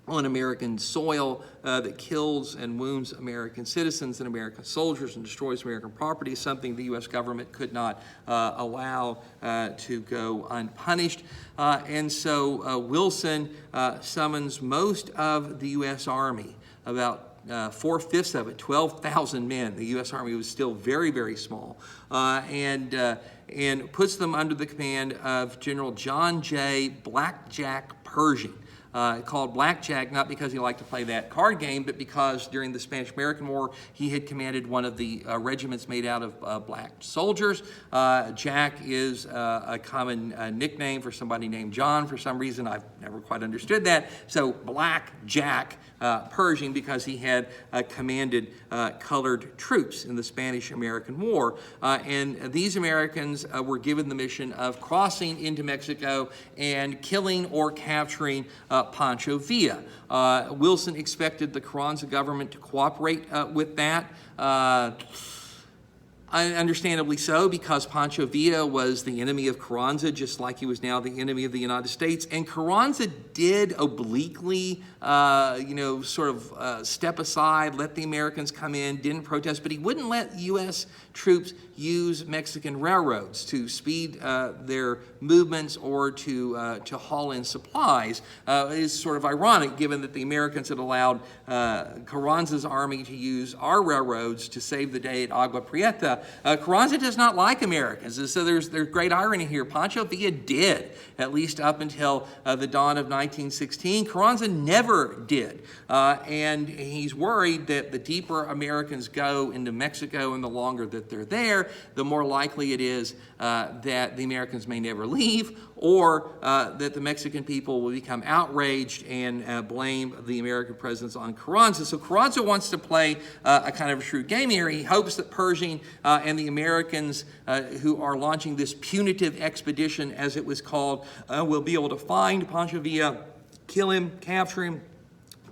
on American soil that kills and wounds American citizens and American soldiers and destroys American property is something the U.S. government could not allow to go unpunished. And so Wilson summons most of the U.S. Army, about 4/5 of it, 12,000 men. The U.S. Army was still very, very small, and puts them under the command of General John J. Blackjack Pershing. Called Blackjack, not because he liked to play that card game, but because during the Spanish-American War, he had commanded one of the regiments made out of black soldiers. Jack is a common nickname for somebody named John. For some reason, I've never quite understood that. So Blackjack Pershing, because he had commanded colored troops in the Spanish-American War. And these Americans were given the mission of crossing into Mexico and killing or capturing Pancho Villa. Wilson expected the Carranza government to cooperate with that. Understandably so, because Pancho Villa was the enemy of Carranza, just like he was now the enemy of the United States. And Carranza did obliquely, sort of step aside, let the Americans come in, didn't protest, but he wouldn't let U.S. troops use Mexican railroads to speed their movements or to haul in supplies. It is sort of ironic, given that the Americans had allowed Carranza's army to use our railroads to save the day at Agua Prieta, Carranza does not like Americans, and so there's great irony here. Pancho Villa did, at least up until the dawn of 1916. Carranza never did, and he's worried that the deeper Americans go into Mexico and the longer that they're there, the more likely it is that the Americans may never leave, or that the Mexican people will become outraged and blame the American presence on Carranza. So Carranza wants to play a kind of a shrewd game here. He hopes that Pershing and the Americans who are launching this punitive expedition, as it was called, will be able to find Pancho Villa, kill him, capture him,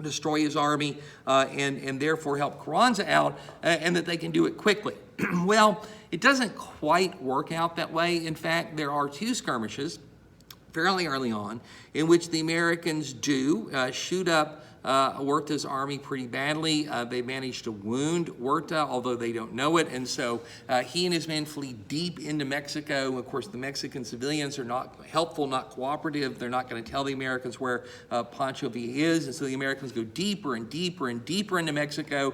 destroy his army, and therefore help Carranza out, and that they can do it quickly. Well, it doesn't quite work out that way. In fact, there are two skirmishes fairly early on in which the Americans do shoot up Huerta's army pretty badly. They managed to wound Huerta, although they don't know it, and so he and his men flee deep into Mexico. Of course, the Mexican civilians are not helpful, not cooperative. They're not going to tell the Americans where Pancho Villa is, and so the Americans go deeper and deeper and deeper into Mexico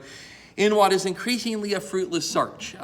in what is increasingly a fruitless search.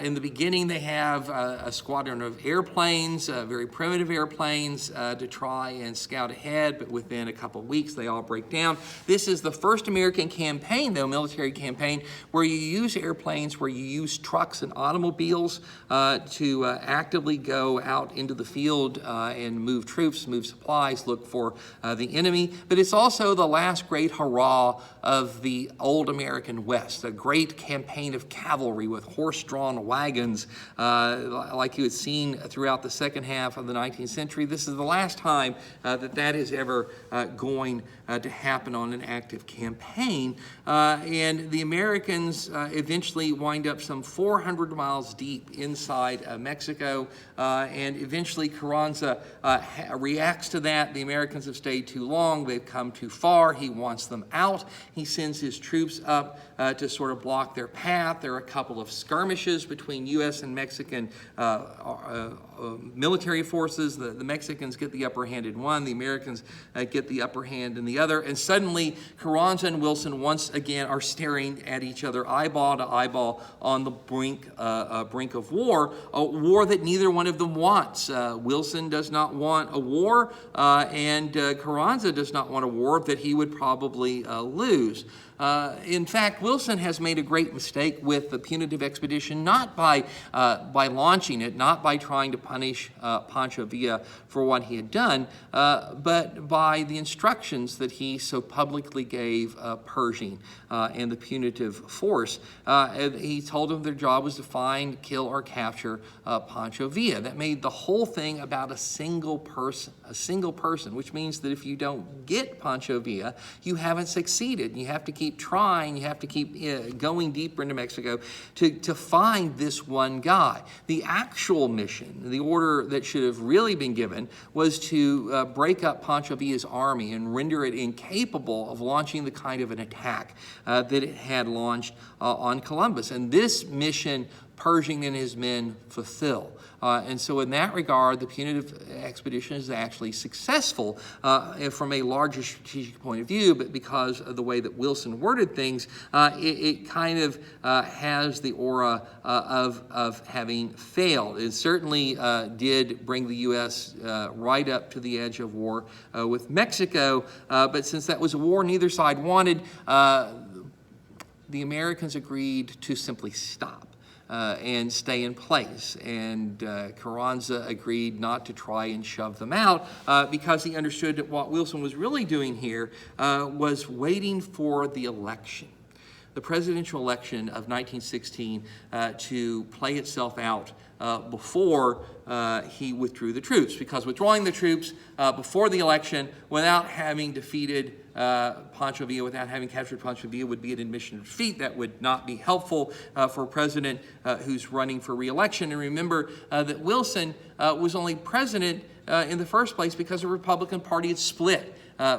In the beginning, they have a squadron of airplanes, very primitive airplanes, to try and scout ahead, but within a couple of weeks, they all break down. This is the first American campaign, though, military campaign, where you use airplanes, where you use trucks and automobiles to actively go out into the field and move troops, move supplies, look for the enemy. But it's also the last great hurrah of the old American West, a great campaign of cavalry with horse-drawn wagons like you had seen throughout the second half of the 19th century. This is the last time that is ever going to happen on an active campaign. And the Americans eventually wind up some 400 miles deep inside Mexico, and eventually Carranza reacts to that. The Americans have stayed too long. They've come too far. He wants them out. He sends his troops up to sort of block their path. There are a couple of skirmishes between U.S. and Mexican military forces. The Mexicans get the upper hand in one. The Americans get the upper hand in the other. And suddenly, Carranza and Wilson once again are staring at each other eyeball to eyeball on the brink of war, a war that neither one of them wants. Wilson does not want a war, and Carranza does not want a war that he would probably lose. In fact, Wilson has made a great mistake with the punitive expedition, not by launching it, not by trying to punish Pancho Villa for what he had done, but by the instructions that he so publicly gave Pershing and the punitive force. He told them their job was to find, kill, or capture Pancho Villa. That made the whole thing about a single person, which means that if you don't get Pancho Villa, you haven't succeeded. You have to keep trying, you have to keep going deeper into Mexico to find this one guy. The actual mission, the order that should have really been given, was to break up Pancho Villa's army and render it incapable of launching the kind of an attack that it had launched on Columbus. And this mission Pershing and his men fulfill. And so in that regard, the punitive expedition is actually successful from a larger strategic point of view, but because of the way that Wilson worded things, it kind of has the aura of having failed. It certainly did bring the U.S. right up to the edge of war with Mexico, but since that was a war neither side wanted, the Americans agreed to simply stop. And stay in place. And Carranza agreed not to try and shove them out because he understood that what Wilson was really doing here was waiting for the election, the presidential election of 1916, to play itself out before he withdrew the troops. Because withdrawing the troops before the election without having defeated Pancho Villa, without having captured Pancho Villa, would be an admission of defeat. That would not be helpful for a president who's running for re-election. And remember that Wilson was only president in the first place because the Republican Party had split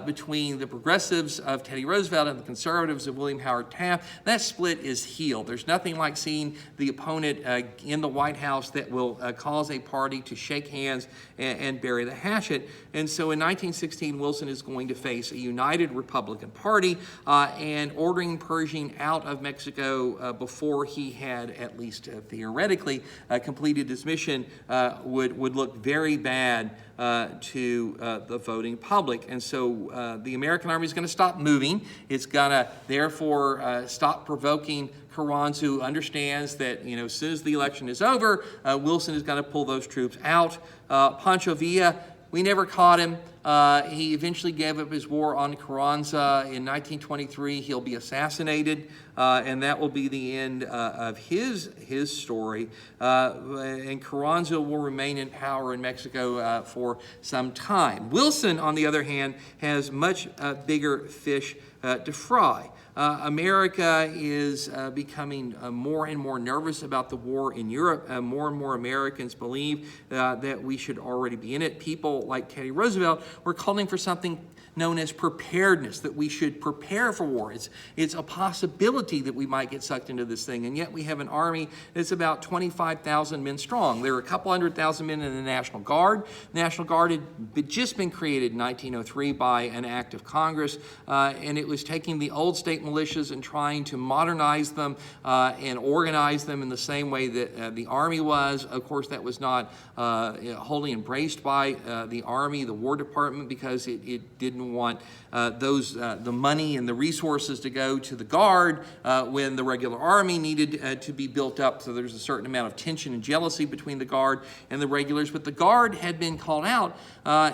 between the progressives of Teddy Roosevelt and the conservatives of William Howard Taft. That split is healed. There's nothing like seeing the opponent in the White House that will cause a party to shake hands and bury the hatchet. And so in 1916, Wilson is going to face a united Republican Party, and ordering Pershing out of Mexico before he had, at least theoretically, completed his mission would look very bad to the voting public. And so the American army is going to stop moving. It's going to therefore stop provoking Carranza, who understands that, as soon as the election is over, Wilson is going to pull those troops out. Pancho Villa, we never caught him. He eventually gave up his war on Carranza. In 1923, he'll be assassinated, and that will be the end of his story. And Carranza will remain in power in Mexico for some time. Wilson, on the other hand, has much bigger fish to fry. America is becoming more and more nervous about the war in Europe. More and more Americans believe that we should already be in it. People like Teddy Roosevelt were calling for something known as preparedness, that we should prepare for war. It's a possibility that we might get sucked into this thing, and yet we have an army that's about 25,000 men strong. There are a couple 100,000 men in the National Guard. The National Guard had just been created in 1903 by an act of Congress, and it was taking the old state militias and trying to modernize them and organize them in the same way that the Army was. Of course, that was not wholly embraced by the Army, the War Department, because it didn't want the money and the resources to go to the Guard when the regular Army needed to be built up. So there's a certain amount of tension and jealousy between the Guard and the regulars. But the Guard had been called out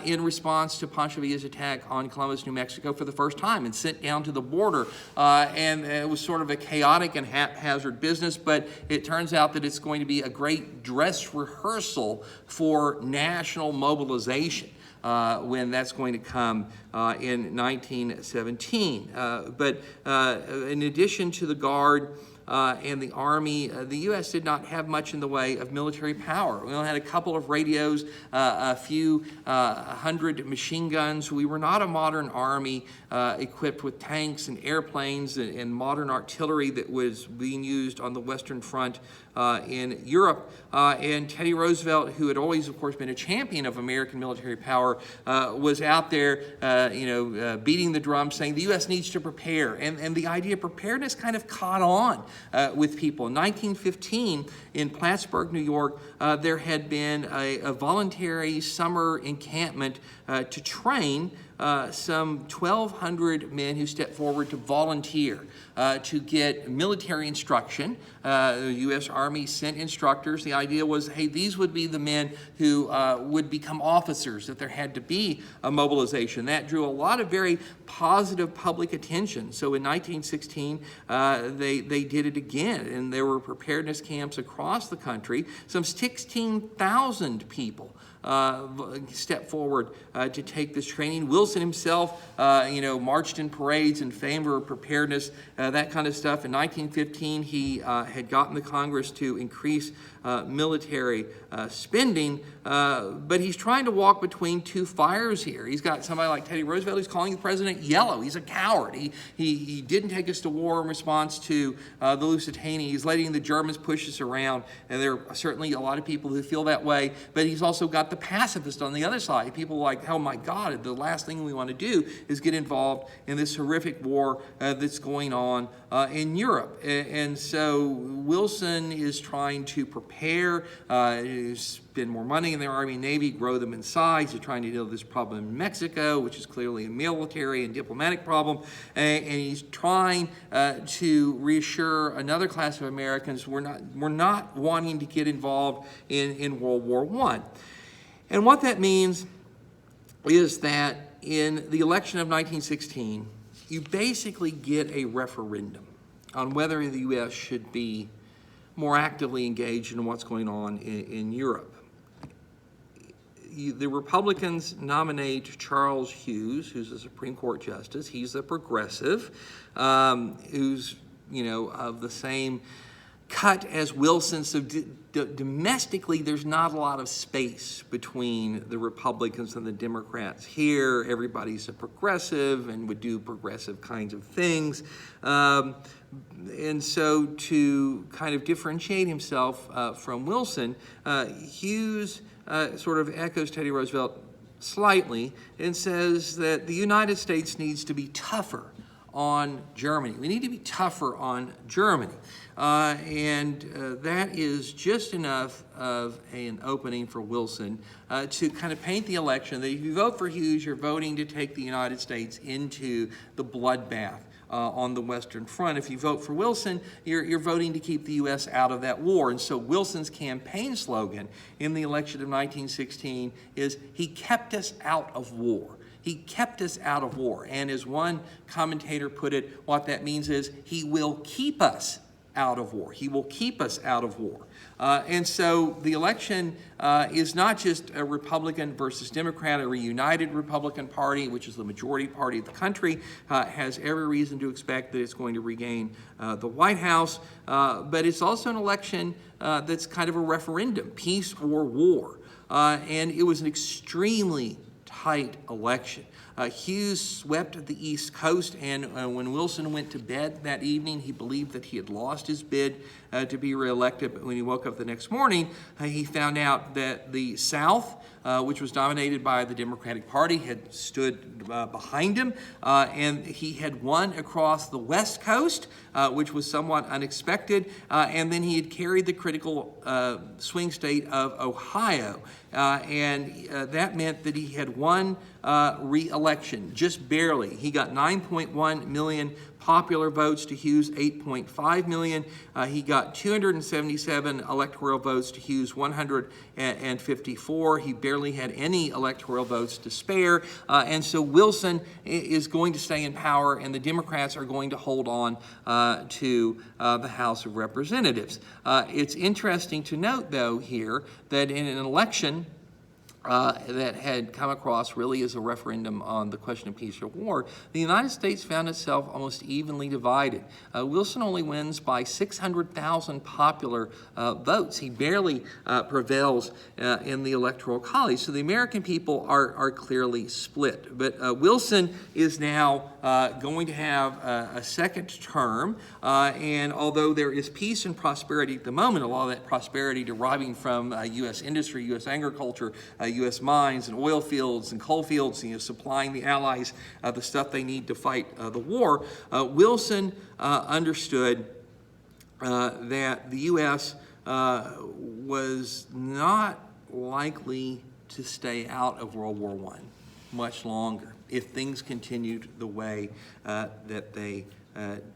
in response to Pancho Villa's attack on Columbus, New Mexico for the first time, and sent down to the border. And it was sort of a chaotic and haphazard business, but it turns out that it's going to be a great dress rehearsal for national mobilization. When that's going to come in 1917. But in addition to the Guard and the Army, the U.S. did not have much in the way of military power. We only had a couple of radios, a few 100 machine guns. We were not a modern army equipped with tanks and airplanes and modern artillery that was being used on the Western Front in Europe. And Teddy Roosevelt, who had always, of course, been a champion of American military power, was out there, beating the drum, saying the U.S. needs to prepare. And the idea of preparedness kind of caught on with people. In 1915, in Plattsburgh, New York, there had been a voluntary summer encampment to train some 1,200 men who stepped forward to volunteer to get military instruction. The U.S. Army sent instructors. The idea was, hey, these would be the men who would become officers, that there had to be a mobilization. That drew a lot of very positive public attention. So in 1916, they did it again, and there were preparedness camps across the country. Some 16,000 people stepped forward to take this training. Wilson himself, marched in parades in favor of preparedness, that kind of stuff. In 1915, he had gotten the Congress to increase military spending, but he's trying to walk between two fires here. He's got somebody like Teddy Roosevelt who's calling the president yellow. He's a coward. He didn't take us to war in response to the Lusitania. He's letting the Germans push us around, and there are certainly a lot of people who feel that way, but he's also got the pacifist on the other side. People like, oh my God, the last thing we want to do is get involved in this horrific war that's going on in Europe. And so Wilson is trying to prepare, spend more money in the Army and Navy, grow them in size. He's trying to deal with this problem in Mexico, which is clearly a military and diplomatic problem. And he's trying to reassure another class of Americans we're not wanting to get involved in World War I. And what that means is that in the election of 1916, you basically get a referendum on whether the U.S. should be more actively engaged in what's going on in Europe. The Republicans nominate Charles Hughes, who's a Supreme Court justice. He's a progressive, who's, of the same cut as Wilson. So domestically, there's not a lot of space between the Republicans and the Democrats. Here, everybody's a progressive and would do progressive kinds of things. And so to kind of differentiate himself from Wilson, Hughes sort of echoes Teddy Roosevelt slightly and says that the United States needs to be tougher on Germany. We need to be tougher on Germany. And that is just enough of an opening for Wilson to kind of paint the election that if you vote for Hughes, you're voting to take the United States into the bloodbath on the Western Front. If you vote for Wilson, you're voting to keep the U.S. out of that war. And so Wilson's campaign slogan in the election of 1916 is, "He kept us out of war." He kept us out of war. And as one commentator put it, what that means is he will keep us out of war. He will keep us out of war. And so the election is not just a Republican versus Democrat, a reunited Republican Party, which is the majority party of the country, has every reason to expect that it's going to regain the White House. But it's also an election that's kind of a referendum, peace or war. And it was an extremely tight election. Hughes swept the East Coast, and when Wilson went to bed that evening, he believed that he had lost his bid to be reelected. But when he woke up the next morning, he found out that the South, which was dominated by the Democratic Party, had stood behind him, and he had won across the West Coast, which was somewhat unexpected, and then he had carried the critical swing state of Ohio, and that meant that he had won re-election, just barely. He got 9.1 million popular votes to Hughes 8.5 million. He got 277 electoral votes to Hughes 154. He barely had any electoral votes to spare. And so Wilson is going to stay in power, and the Democrats are going to hold on to the House of Representatives. It's interesting to note, though, here that in an election that had come across really as a referendum on the question of peace or war, the United States found itself almost evenly divided. Wilson only wins by 600,000 popular votes. He barely prevails in the Electoral College. So the American people are clearly split. But Wilson is now going to have a second term, and although there is peace and prosperity at the moment, a lot of that prosperity deriving from U.S. industry, U.S. agriculture, U.S. mines and oil fields and coal fields, supplying the Allies the stuff they need to fight the war, Wilson understood that the U.S. Was not likely to stay out of World War I much longer if things continued the way that they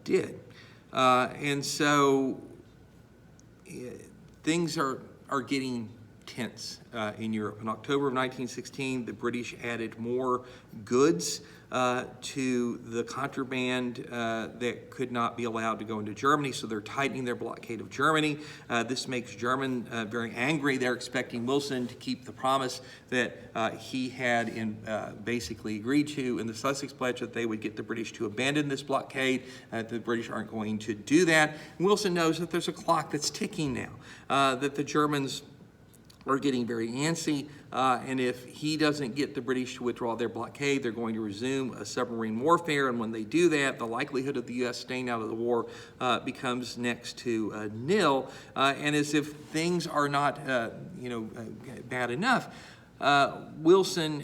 did. And so things are getting tense in Europe. In October of 1916, the British added more goods to the contraband that could not be allowed to go into Germany, so they're tightening their blockade of Germany. This makes Germans very angry. They're expecting Wilson to keep the promise that he had basically agreed to in the Sussex Pledge, that they would get the British to abandon this blockade. The British aren't going to do that. And Wilson knows that there's a clock that's ticking now, that the Germans are getting very antsy, and if he doesn't get the British to withdraw their blockade, they're going to resume a submarine warfare, and when they do that, the likelihood of the U.S. staying out of the war becomes next to nil, and as if things are not bad enough, Wilson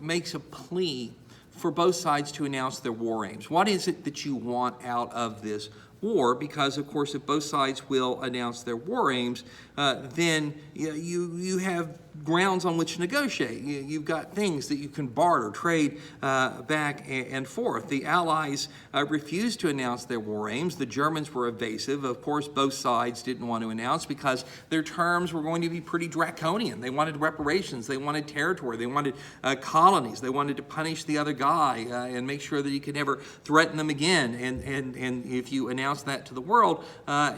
makes a plea for both sides to announce their war aims. What is it that you want out of this war? Because, of course, if both sides will announce their war aims, then you have grounds on which to negotiate. You've got things that you can barter, trade back and forth. The Allies refused to announce their war aims. The Germans were evasive. Of course, both sides didn't want to announce because their terms were going to be pretty draconian. They wanted reparations. They wanted territory. They wanted colonies. They wanted to punish the other guy and make sure that he could never threaten them again. And if you announce that to the world,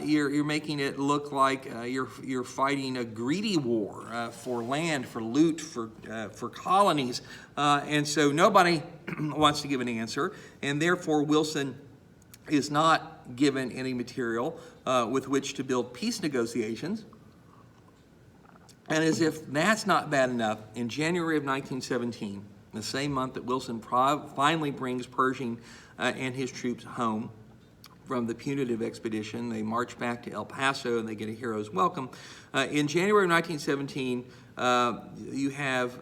you're making it look like you're fighting a greedy war for land, for loot, for colonies, and so nobody wants to give an answer, and therefore Wilson is not given any material with which to build peace negotiations. And as if that's not bad enough, in January of 1917, the same month that Wilson finally brings Pershing and his troops home from the punitive expedition, they march back to El Paso and they get a hero's welcome. In January of 1917, you have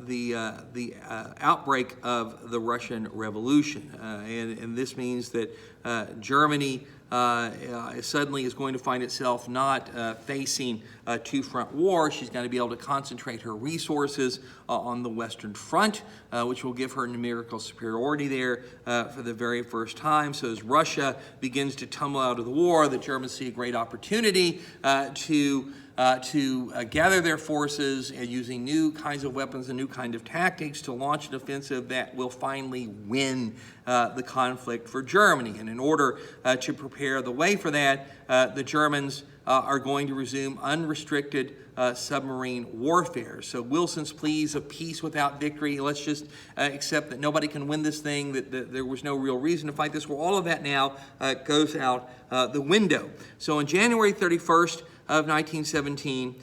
the outbreak of the Russian Revolution, and this means that Germany suddenly is going to find itself not facing a two-front war. She's going to be able to concentrate her resources on the Western Front, which will give her numerical superiority there for the very first time. So as Russia begins to tumble out of the war, the Germans see a great opportunity to gather their forces and using new kinds of weapons and new kind of tactics to launch an offensive that will finally win the conflict for Germany. And in order to prepare the way for that, the Germans are going to resume unrestricted submarine warfare. So Wilson's pleas of peace without victory, let's just accept that nobody can win this thing, that there was no real reason to fight this war, all of that now goes out the window. So on January 31st, of 1917,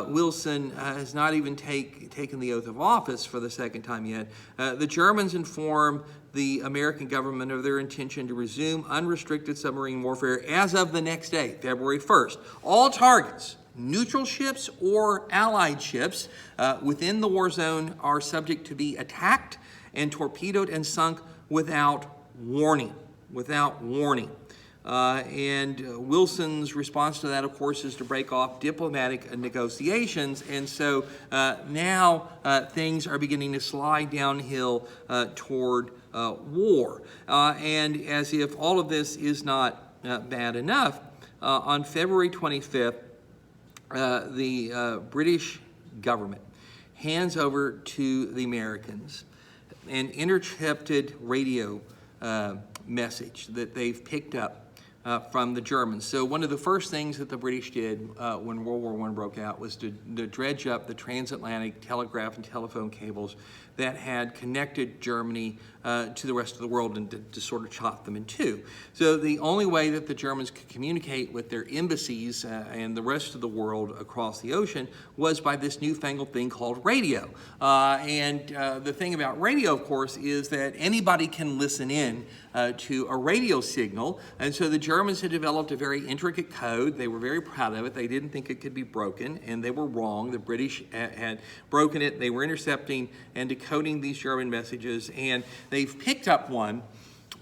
Wilson has not even taken the oath of office for the second time yet. The Germans inform the American government of their intention to resume unrestricted submarine warfare as of the next day, February 1st. All targets, neutral ships or allied ships within the war zone, are subject to be attacked and torpedoed and sunk without warning. Wilson's response to that, of course, is to break off diplomatic negotiations. And so now things are beginning to slide downhill toward war. And as if all of this is not bad enough, on February 25th, the British government hands over to the Americans an intercepted radio message that they've picked up from the Germans. So one of the first things that the British did when World War I broke out was to dredge up the transatlantic telegraph and telephone cables that had connected Germany to the rest of the world and to sort of chop them in two. So the only way that the Germans could communicate with their embassies and the rest of the world across the ocean was by this newfangled thing called radio. The thing about radio, of course, is that anybody can listen in to a radio signal. And so the Germans had developed a very intricate code. They were very proud of it. They didn't think it could be broken, and they were wrong. The British had broken it. They were intercepting and decoding these German messages, and they've picked up one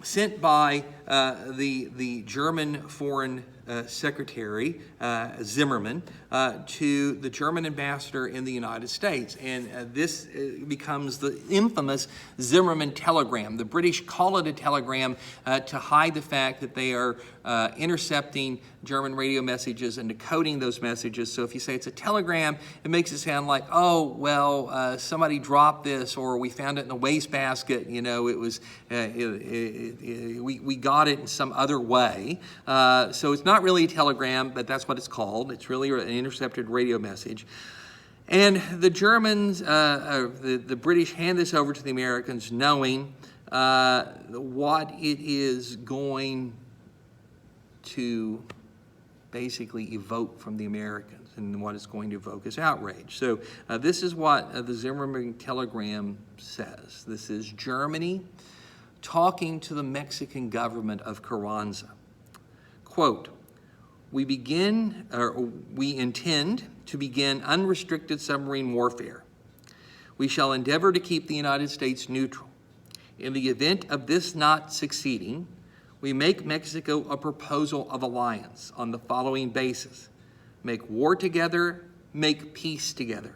sent by the German Foreign Secretary, Zimmermann, to the German ambassador in the United States. And this becomes the infamous Zimmermann telegram. The British call it a telegram to hide the fact that they are intercepting German radio messages and decoding those messages. So if you say it's a telegram, it makes it sound like, oh, well, somebody dropped this, or we found it in a wastebasket. You know, it was we got it in some other way. So it's not really a telegram, but that's what it's called. It's really an intercepted radio message. And the Germans, the British hand this over to the Americans knowing what it is going to basically evoke from the Americans, and what it's going to evoke is outrage. So this is what the Zimmermann telegram says. This is Germany talking to the Mexican government of Carranza. Quote, we intend to begin unrestricted submarine warfare. We shall endeavor to keep the United States neutral. In the event of this not succeeding, we make Mexico a proposal of alliance on the following basis: make war together, make peace together.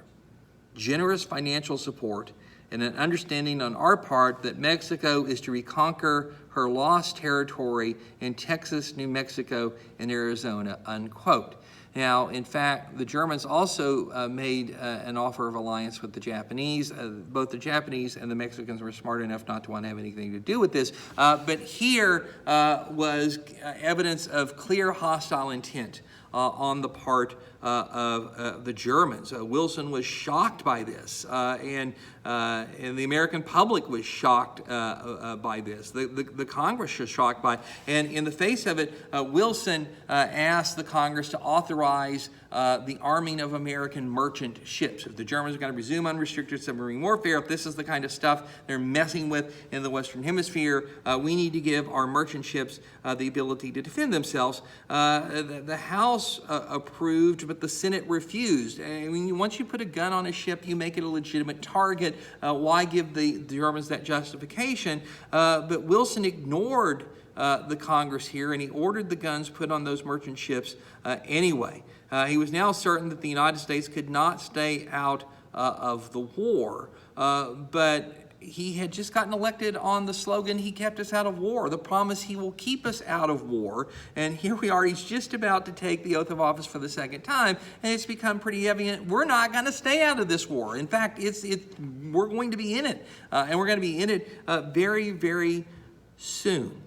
Generous financial support and an understanding on our part that Mexico is to reconquer her lost territory in Texas, New Mexico, and Arizona, unquote. Now, in fact, the Germans also made an offer of alliance with the Japanese. Both the Japanese and the Mexicans were smart enough not to want to have anything to do with this. But here was evidence of clear hostile intent on the part of the Germans. Wilson was shocked by this, and the American public was shocked by this. The Congress was shocked by it. And in the face of it, Wilson asked the Congress to authorize the arming of American merchant ships. If the Germans are going to resume unrestricted submarine warfare, if this is the kind of stuff they're messing with in the Western Hemisphere, we need to give our merchant ships the ability to defend themselves. The House approved, but the Senate refused. I mean, once you put a gun on a ship, you make it a legitimate target. Why give the Germans that justification? But Wilson ignored the Congress here, and he ordered the guns put on those merchant ships anyway. He was now certain that the United States could not stay out of the war, but he had just gotten elected on the slogan, "He kept us out of war," the promise he will keep us out of war. And here we are, he's just about to take the oath of office for the second time, and it's become pretty evident we're not going to stay out of this war. In fact, we're going to be in it, and we're going to be in it very, very soon.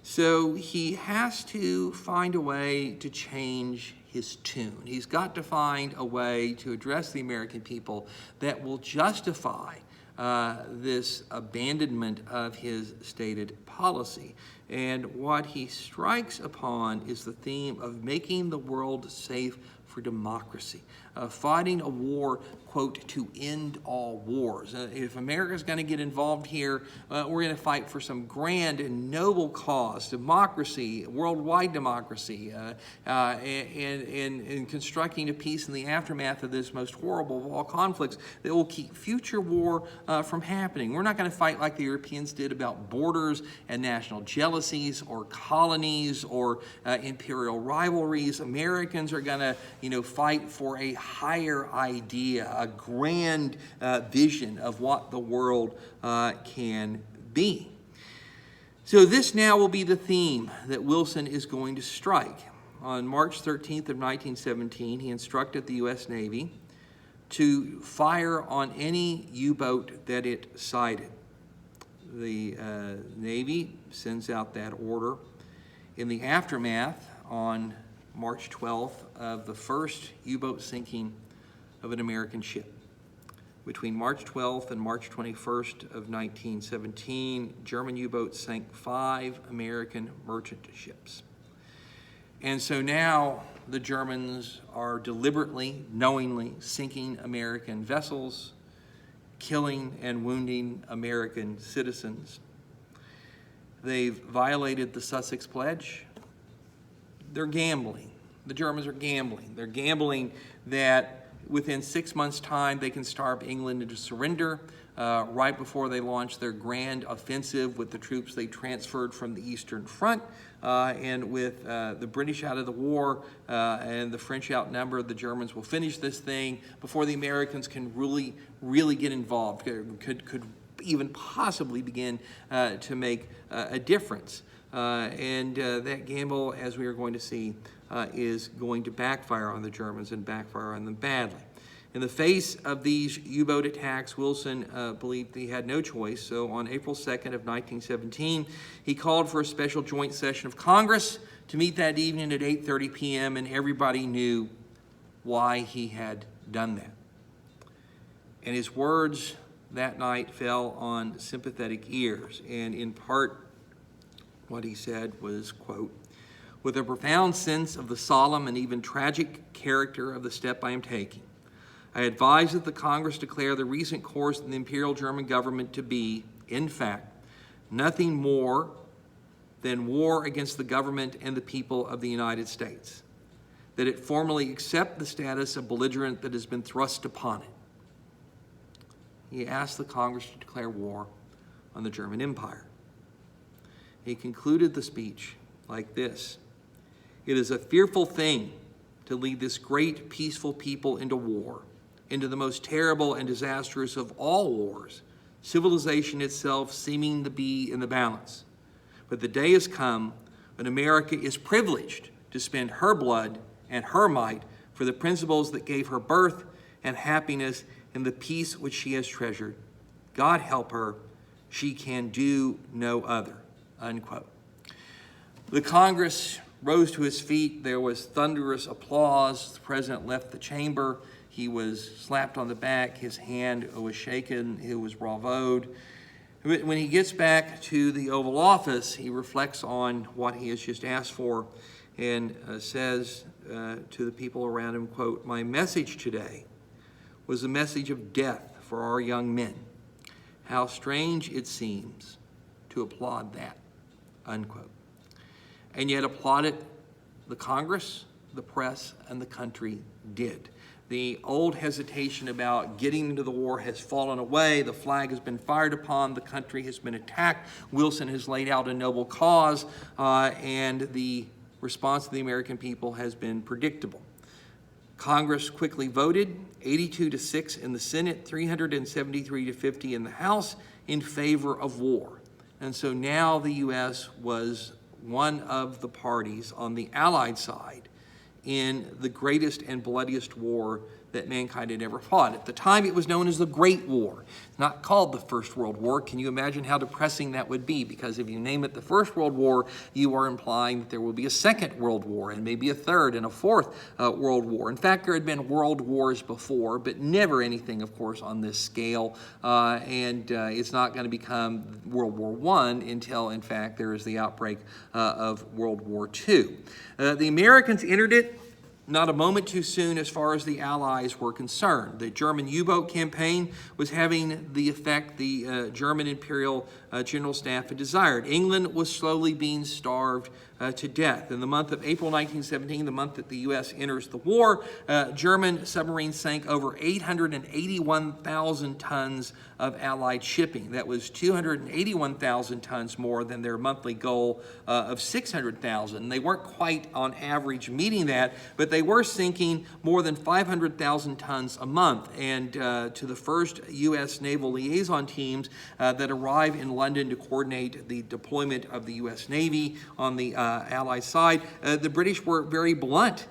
So he has to find a way to change his tune. He's got to find a way to address the American people that will justify this abandonment of his stated policy. And what he strikes upon is the theme of making the world safe for democracy, fighting a war, quote, to end all wars. If America's going to get involved here, we're going to fight for some grand and noble cause, democracy, worldwide democracy, and constructing a peace in the aftermath of this most horrible of all conflicts that will keep future war from happening. We're not going to fight like the Europeans did about borders and national jealousies or colonies or imperial rivalries. Americans are going to, fight for a higher idea, a grand vision of what the world can be. So this now will be the theme that Wilson is going to strike. On March 13th of 1917, he instructed the U.S. Navy to fire on any U-boat that it sighted. The Navy sends out that order. In the aftermath, on March 12th, of the first U-boat sinking of an American ship. Between March 12th and March 21st of 1917, German U-boats sank 5 American merchant ships. And so now the Germans are deliberately, knowingly sinking American vessels, killing and wounding American citizens. They've violated the Sussex Pledge. They're gambling. The Germans are gambling. They're gambling that within 6 months' time they can starve England into surrender right before they launch their grand offensive with the troops they transferred from the Eastern Front. And with the British out of the war and the French outnumbered, the Germans will finish this thing before the Americans can really get involved, could even possibly begin to make a difference. And that gamble, as we are going to see, is going to backfire on the Germans and backfire on them badly. In the face of these U-boat attacks, Wilson believed he had no choice. So on April 2nd of 1917, he called for a special joint session of Congress to meet that evening at 8:30 p.m., and everybody knew why he had done that. And his words that night fell on sympathetic ears, and in part, what he said was, quote, "With a profound sense of the solemn and even tragic character of the step I am taking, I advise that the Congress declare the recent course of the Imperial German government to be, in fact, nothing more than war against the government and the people of the United States, that it formally accept the status of belligerent that has been thrust upon it." He asked the Congress to declare war on the German Empire. He concluded the speech like this: "It is a fearful thing to lead this great peaceful people into war, into the most terrible and disastrous of all wars, civilization itself seeming to be in the balance. But the day has come when America is privileged to spend her blood and her might, for the principles that gave her birth and happiness and the peace which she has treasured. God help her, she can do no other," unquote. The Congress rose to his feet. There was thunderous applause. The president left the chamber. He was slapped on the back. His hand was shaken. It was bravoed. When he gets back to the Oval Office, he reflects on what he has just asked for and says to the people around him, quote, "My message today was a message of death for our young men. How strange it seems to applaud that," unquote. And yet applaud it, the Congress, the press, and the country did. The old hesitation about getting into the war has fallen away. The flag has been fired upon. The country has been attacked. Wilson has laid out a noble cause, and the response of the American people has been predictable. Congress quickly voted 82-6 in the Senate, 373-50 in the House in favor of war. And so now the U.S. was one of the parties on the Allied side in the greatest and bloodiest war that mankind had ever fought. At the time, it was known as the Great War. It's not called the First World War. Can you imagine how depressing that would be? Because if you name it the First World War, you are implying that there will be a Second World War and maybe a third and a fourth World War. In fact, there had been world wars before, but never anything, of course, on this scale. And it's not going to become World War I until, in fact, there is the outbreak of World War II. The Americans entered it not a moment too soon as far as the Allies were concerned. The German U-boat campaign was having the effect the German Imperial General Staff had desired. England was slowly being starved to death. In the month of April 1917, the month that the U.S. enters the war, German submarines sank over 881,000 tons of Allied shipping. That was 281,000 tons more than their monthly goal of 600,000. They weren't quite on average meeting that, but they were sinking more than 500,000 tons a month. And to the first U.S. naval liaison teams that arrived in London to coordinate the deployment of the U.S. Navy on the Allied side, the British were very blunt.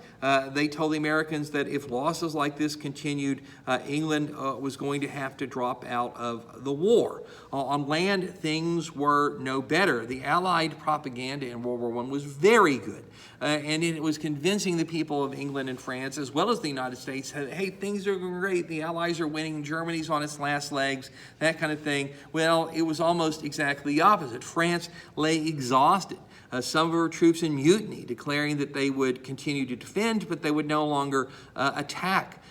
They told the Americans that if losses like this continued, England was going to have to drop out of the war. On land, things were no better. The Allied propaganda in World War I was very good. And it was convincing the people of England and France, as well as the United States, that, hey, things are great, the Allies are winning, Germany's on its last legs, that kind of thing. Well, it was almost exactly the opposite. France lay exhausted. Some of her troops in mutiny, declaring that they would continue to defend, but they would no longer attack.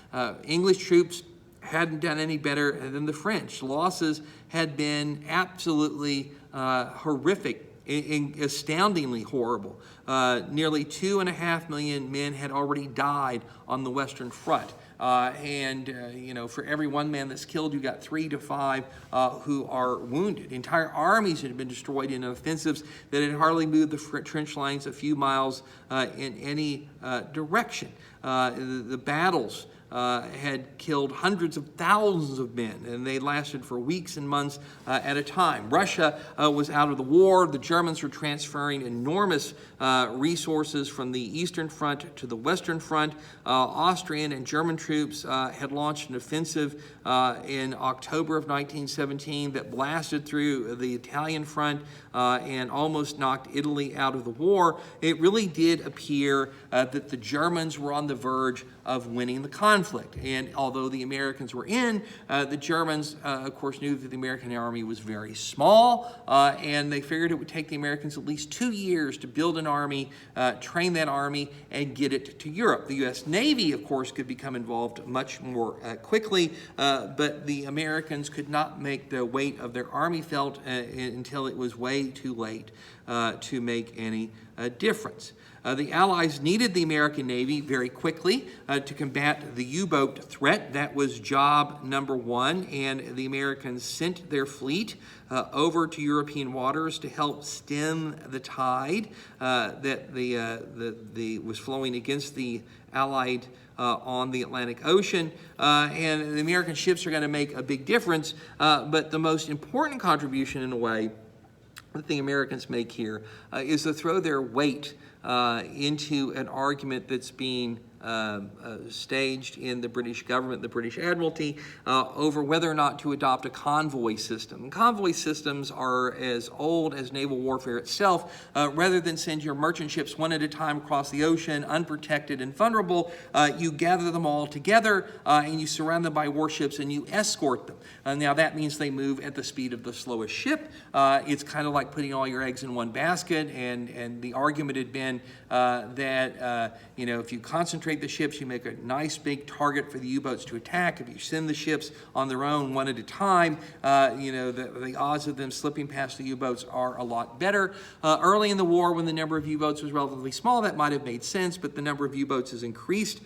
English troops hadn't done any better than the French. Losses had been absolutely horrific, astoundingly horrible. Nearly 2.5 million men had already died on the Western Front. For every one man that's killed, you got 3 to 5 who are wounded. Entire armies had been destroyed in offensives that had hardly moved the trench lines a few miles in any direction. The battles had killed hundreds of thousands of men, and they lasted for weeks and months at a time. Russia was out of the war. The Germans were transferring enormous resources from the Eastern Front to the Western Front. Austrian and German troops had launched an offensive in October of 1917 that blasted through the Italian front and almost knocked Italy out of the war. It really did appear that the Germans were on the verge of winning the conflict. And although the Americans were in, the Germans, of course, knew that the American army was very small, and they figured it would take the Americans at least 2 years to build an army, train that army, and get it to Europe. The U.S. Navy, of course, could become involved much more quickly, but the Americans could not make the weight of their army felt until it was way too late to make any difference. The Allies needed the American Navy very quickly to combat the U-boat threat. That was job number one, and the Americans sent their fleet over to European waters to help stem the tide that was flowing against the Allied on the Atlantic Ocean, and the American ships are going to make a big difference, but the most important contribution in a way that the Americans make here is to throw their weight into an argument that's being staged in the British government, the British Admiralty, over whether or not to adopt a convoy system. And convoy systems are as old as naval warfare itself. Rather than send your merchant ships one at a time across the ocean, unprotected and vulnerable, you gather them all together and you surround them by warships and you escort them. Now that means they move at the speed of the slowest ship. It's kind of like putting all your eggs in one basket, and the argument had been that if you concentrate the ships, you make a nice big target for the U-boats to attack. If you send the ships on their own one at a time, the odds of them slipping past the U-boats are a lot better. Early in the war, when the number of U-boats was relatively small, that might have made sense, but the number of U-boats has increased.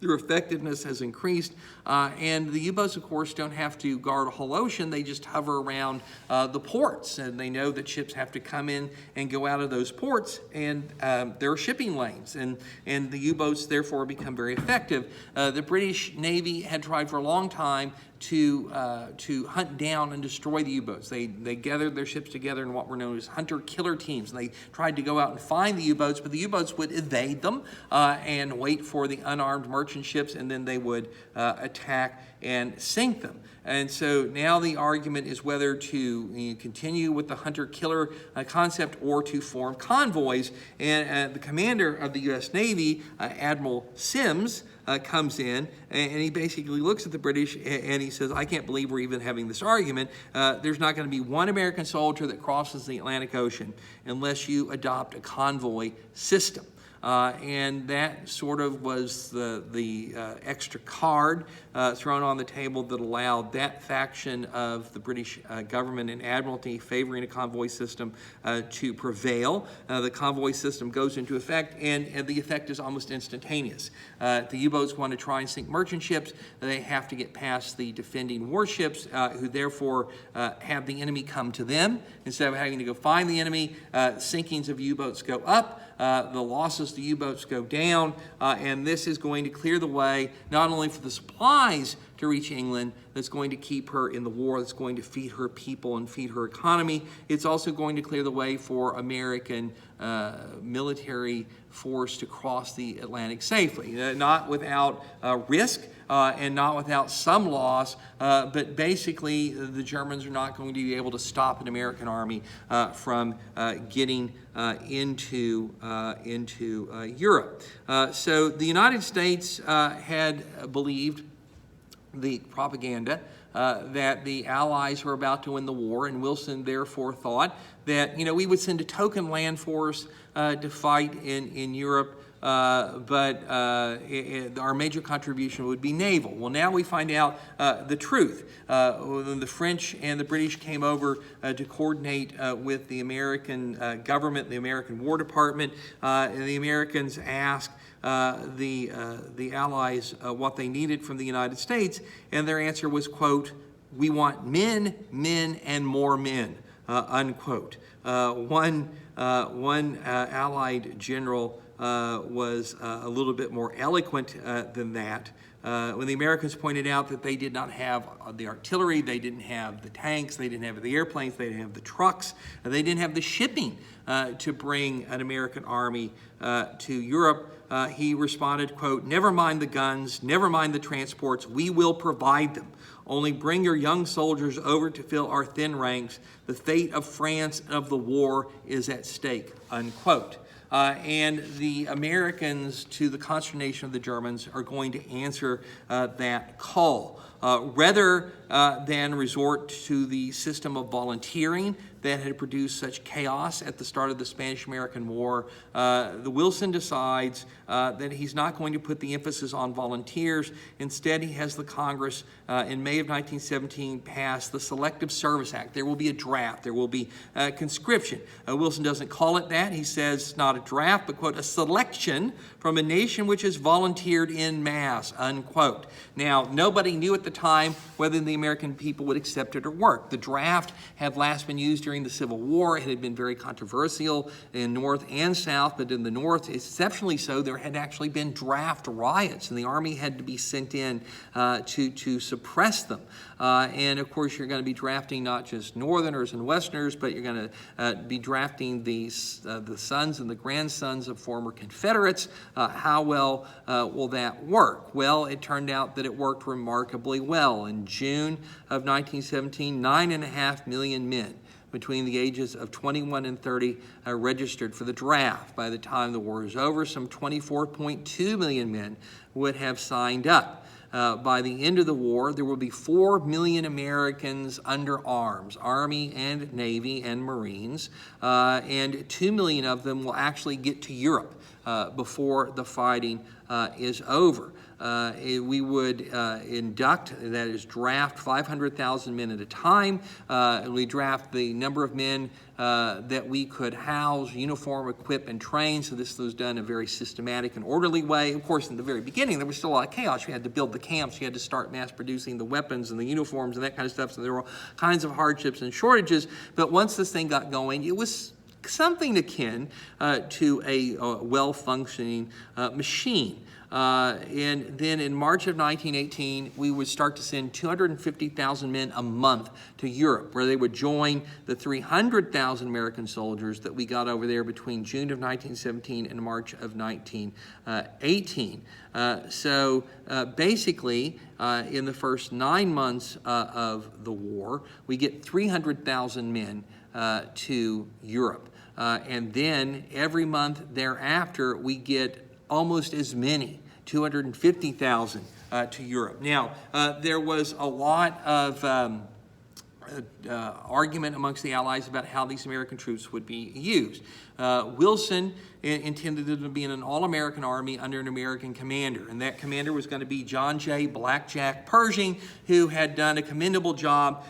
Their effectiveness has increased, and the U-boats, of course, don't have to guard a whole ocean. They just hover around the ports, and they know that ships have to come in and go out of those ports, and there are shipping lanes, and the U-boats, therefore, become very effective. The British Navy had tried for a long time to hunt down and destroy the U-boats. They gathered their ships together in what were known as hunter-killer teams. And they tried to go out and find the U-boats, but the U-boats would evade them and wait for the unarmed merchant ships, and then they would attack and sink them. And so now the argument is whether to continue with the hunter-killer concept or to form convoys. And the commander of the U.S. Navy, Admiral Sims, comes in, and he basically looks at the British and he says, I can't believe we're even having this argument. There's not going to be one American soldier that crosses the Atlantic Ocean unless you adopt a convoy system. And that sort of was the extra card thrown on the table that allowed that faction of the British government and Admiralty favoring a convoy system to prevail. The convoy system goes into effect, and the effect is almost instantaneous. The U-boats want to try and sink merchant ships. They have to get past the defending warships, who therefore have the enemy come to them. Instead of having to go find the enemy, sinkings of U-boats go up. The losses to U-boats go down, and this is going to clear the way not only for the supplies to reach England that's going to keep her in the war, that's going to feed her people and feed her economy, it's also going to clear the way for American military force to cross the Atlantic safely, not without risk and not without some loss, but basically the Germans are not going to be able to stop an American army from getting into Europe. So the United States had believed the propaganda that the Allies were about to win the war, and Wilson therefore thought that we would send a token land force to fight in Europe, but our major contribution would be naval. Well, now we find out the truth. When the French and the British came over to coordinate with the American government, the American War Department, the Americans asked the Allies what they needed from the United States, and their answer was, quote, "We want men, and more men," unquote. One Allied general was a little bit more eloquent than that. When the Americans pointed out that they did not have the artillery, they didn't have the tanks, they didn't have the airplanes, they didn't have the trucks, they didn't have the shipping to bring an American army to Europe, he responded, quote, "Never mind the guns, never mind the transports, we will provide them. Only bring your young soldiers over to fill our thin ranks. The fate of France and of the war is at stake," unquote. And the Americans, to the consternation of the Germans, are going to answer that call. Rather than resort to the system of volunteering that had produced such chaos at the start of the Spanish-American War, the Wilson decides that he's not going to put the emphasis on volunteers. Instead, he has the Congress in May of 1917 pass the Selective Service Act. There will be a draft. There will be conscription. Wilson doesn't call it that. He says not a draft, but, quote, "a selection from a nation which has volunteered in mass," unquote. Now, nobody knew at the time whether the American people would accept it or work. The draft had last been used during the Civil War. It had been very controversial in North and South, but in the North, exceptionally so, there had actually been draft riots, and the Army had to be sent in to suppress them. And of course, you're going to be drafting not just Northerners and Westerners, but you're going to be drafting the sons and the grandsons of former Confederates. How well will that work? Well, it turned out that it worked remarkably well. In June of 1917, 9.5 million men between the ages of 21 and 30 registered for the draft. By the time the war is over, some 24.2 million men would have signed up. By the end of the war, there will be 4 million Americans under arms, Army and Navy and Marines, and 2 million of them will actually get to Europe before the fighting is over. We would induct, that is draft, 500,000 men at a time. We draft the number of men that we could house, uniform, equip, and train. So this was done in a very systematic and orderly way. Of course, in the very beginning, there was still a lot of chaos. You had to build the camps. You had to start mass producing the weapons and the uniforms and that kind of stuff. So there were all kinds of hardships and shortages. But once this thing got going, it was something akin to a well-functioning machine. And then in March of 1918, we would start to send 250,000 men a month to Europe, where they would join the 300,000 American soldiers that we got over there between June of 1917 and March of 1918. So basically, in the first 9 months of the war, we get 300,000 men to Europe. And then every month thereafter, we get almost as many, 250,000 to Europe. Now, there was a lot of argument amongst the Allies about how these American troops would be used. Wilson intended it to be in an all-American army under an American commander, and that commander was going to be John J. Blackjack Pershing, who had done a commendable job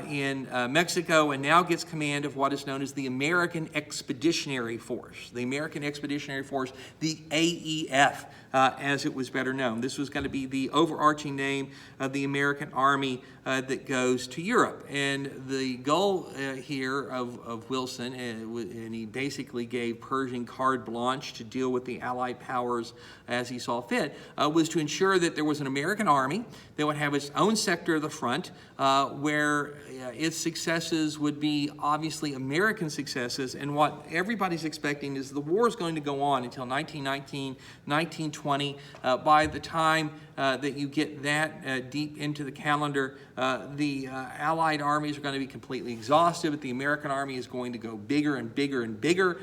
in Mexico and now gets command of what is known as the American Expeditionary Force. The American Expeditionary Force, the AEF, as it was better known. This was going to be the overarching name of the American Army that goes to Europe. And the goal here of Wilson, and he basically gave Pershing carte blanche to deal with the Allied powers as he saw fit, was to ensure that there was an American army that would have its own sector of the front, where its successes would be obviously American successes. And what everybody's expecting is the war is going to go on until 1919, 1920. By the time that you get that deep into the calendar, the Allied armies are going to be completely exhausted, but the American army is going to go bigger and bigger and bigger.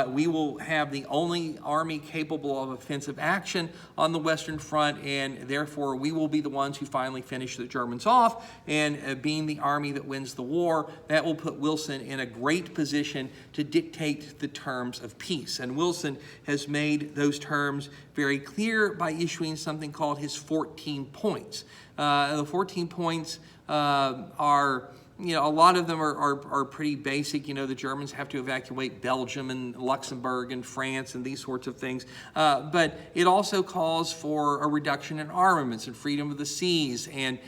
We will have the only army capable of offensive action on the Western Front, and therefore we will be the ones who finally finish the Germans off. And being the army that wins the war, that will put Wilson in a great position to dictate the terms of peace. And Wilson has made those terms very clear by issuing something called his 14 points. The 14 points are, a lot of them are pretty basic. The Germans have to evacuate Belgium and Luxembourg and France and these sorts of things. But it also calls for a reduction in armaments and freedom of the seas and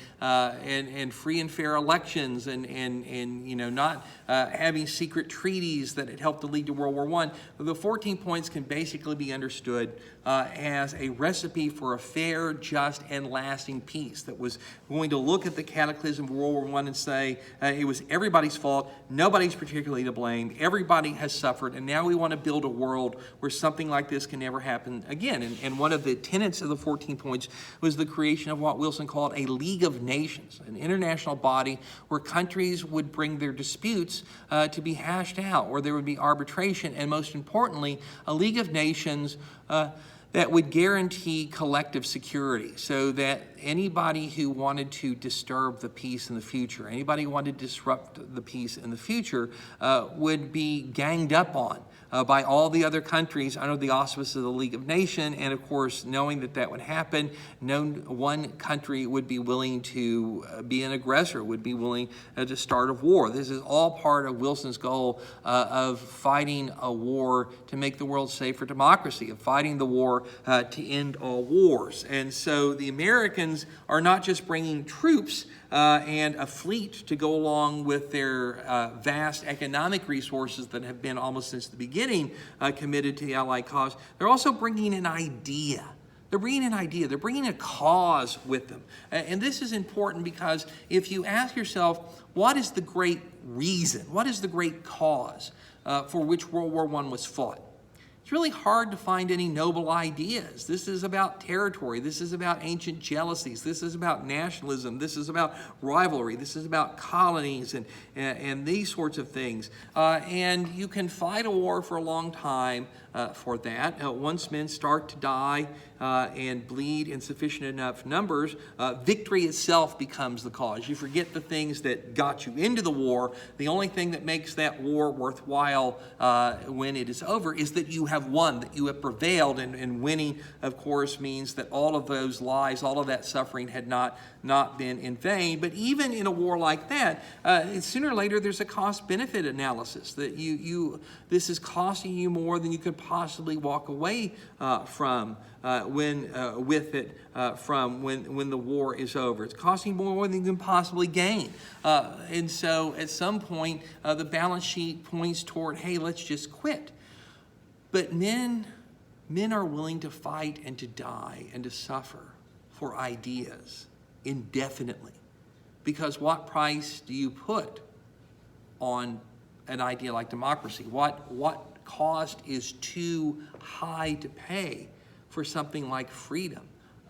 free and fair elections and not having secret treaties that had helped to lead to World War I. The 14 points can basically be understood as a recipe for a fair, just, and lasting peace that was going to look at the cataclysm of World War I and say it was everybody's fault, nobody's particularly to blame, everybody has suffered, and now we want to build a world where something like this can never happen again. And one of the tenets of the 14 points was the creation of what Wilson called a League of Nations, an international body where countries would bring their disputes to be hashed out, where there would be arbitration, and most importantly, a League of Nations that would guarantee collective security, so that anybody who wanted to disturb the peace in the future, anybody who wanted to disrupt the peace in the future, would be ganged up on by all the other countries under the auspices of the League of Nations. And of course, knowing that that would happen, no one country would be willing to be an aggressor, would be willing to start a war. This is all part of Wilson's goal of fighting a war to make the world safe for democracy, of fighting the war to end all wars. And so the Americans are not just bringing troops and a fleet to go along with their vast economic resources that have been almost since the beginning committed to the Allied cause. They're also bringing an idea. They're bringing an idea. They're bringing a cause with them. And this is important because if you ask yourself, what is the great reason? What is the great cause for which World War I was fought? It's really hard to find any noble ideas. This is about territory. This is about ancient jealousies. This is about nationalism. This is about rivalry. This is about colonies and these sorts of things. And you can fight a war for a long time for that. Once men start to die and bleed in sufficient enough numbers, victory itself becomes the cause. You forget the things that got you into the war. The only thing that makes that war worthwhile when it is over is that you have won, that you have prevailed, and winning, of course, means that all of those lies, all of that suffering had not been in vain. But even in a war like that, sooner or later there's a cost-benefit analysis that this is costing you more than you could possibly walk away from when the war is over. It's costing more than you can possibly gain. And so at some point, the balance sheet points toward, hey, let's just quit. But men are willing to fight and to die and to suffer for ideas indefinitely. Because what price do you put on an idea like democracy? What cost is too high to pay for something like freedom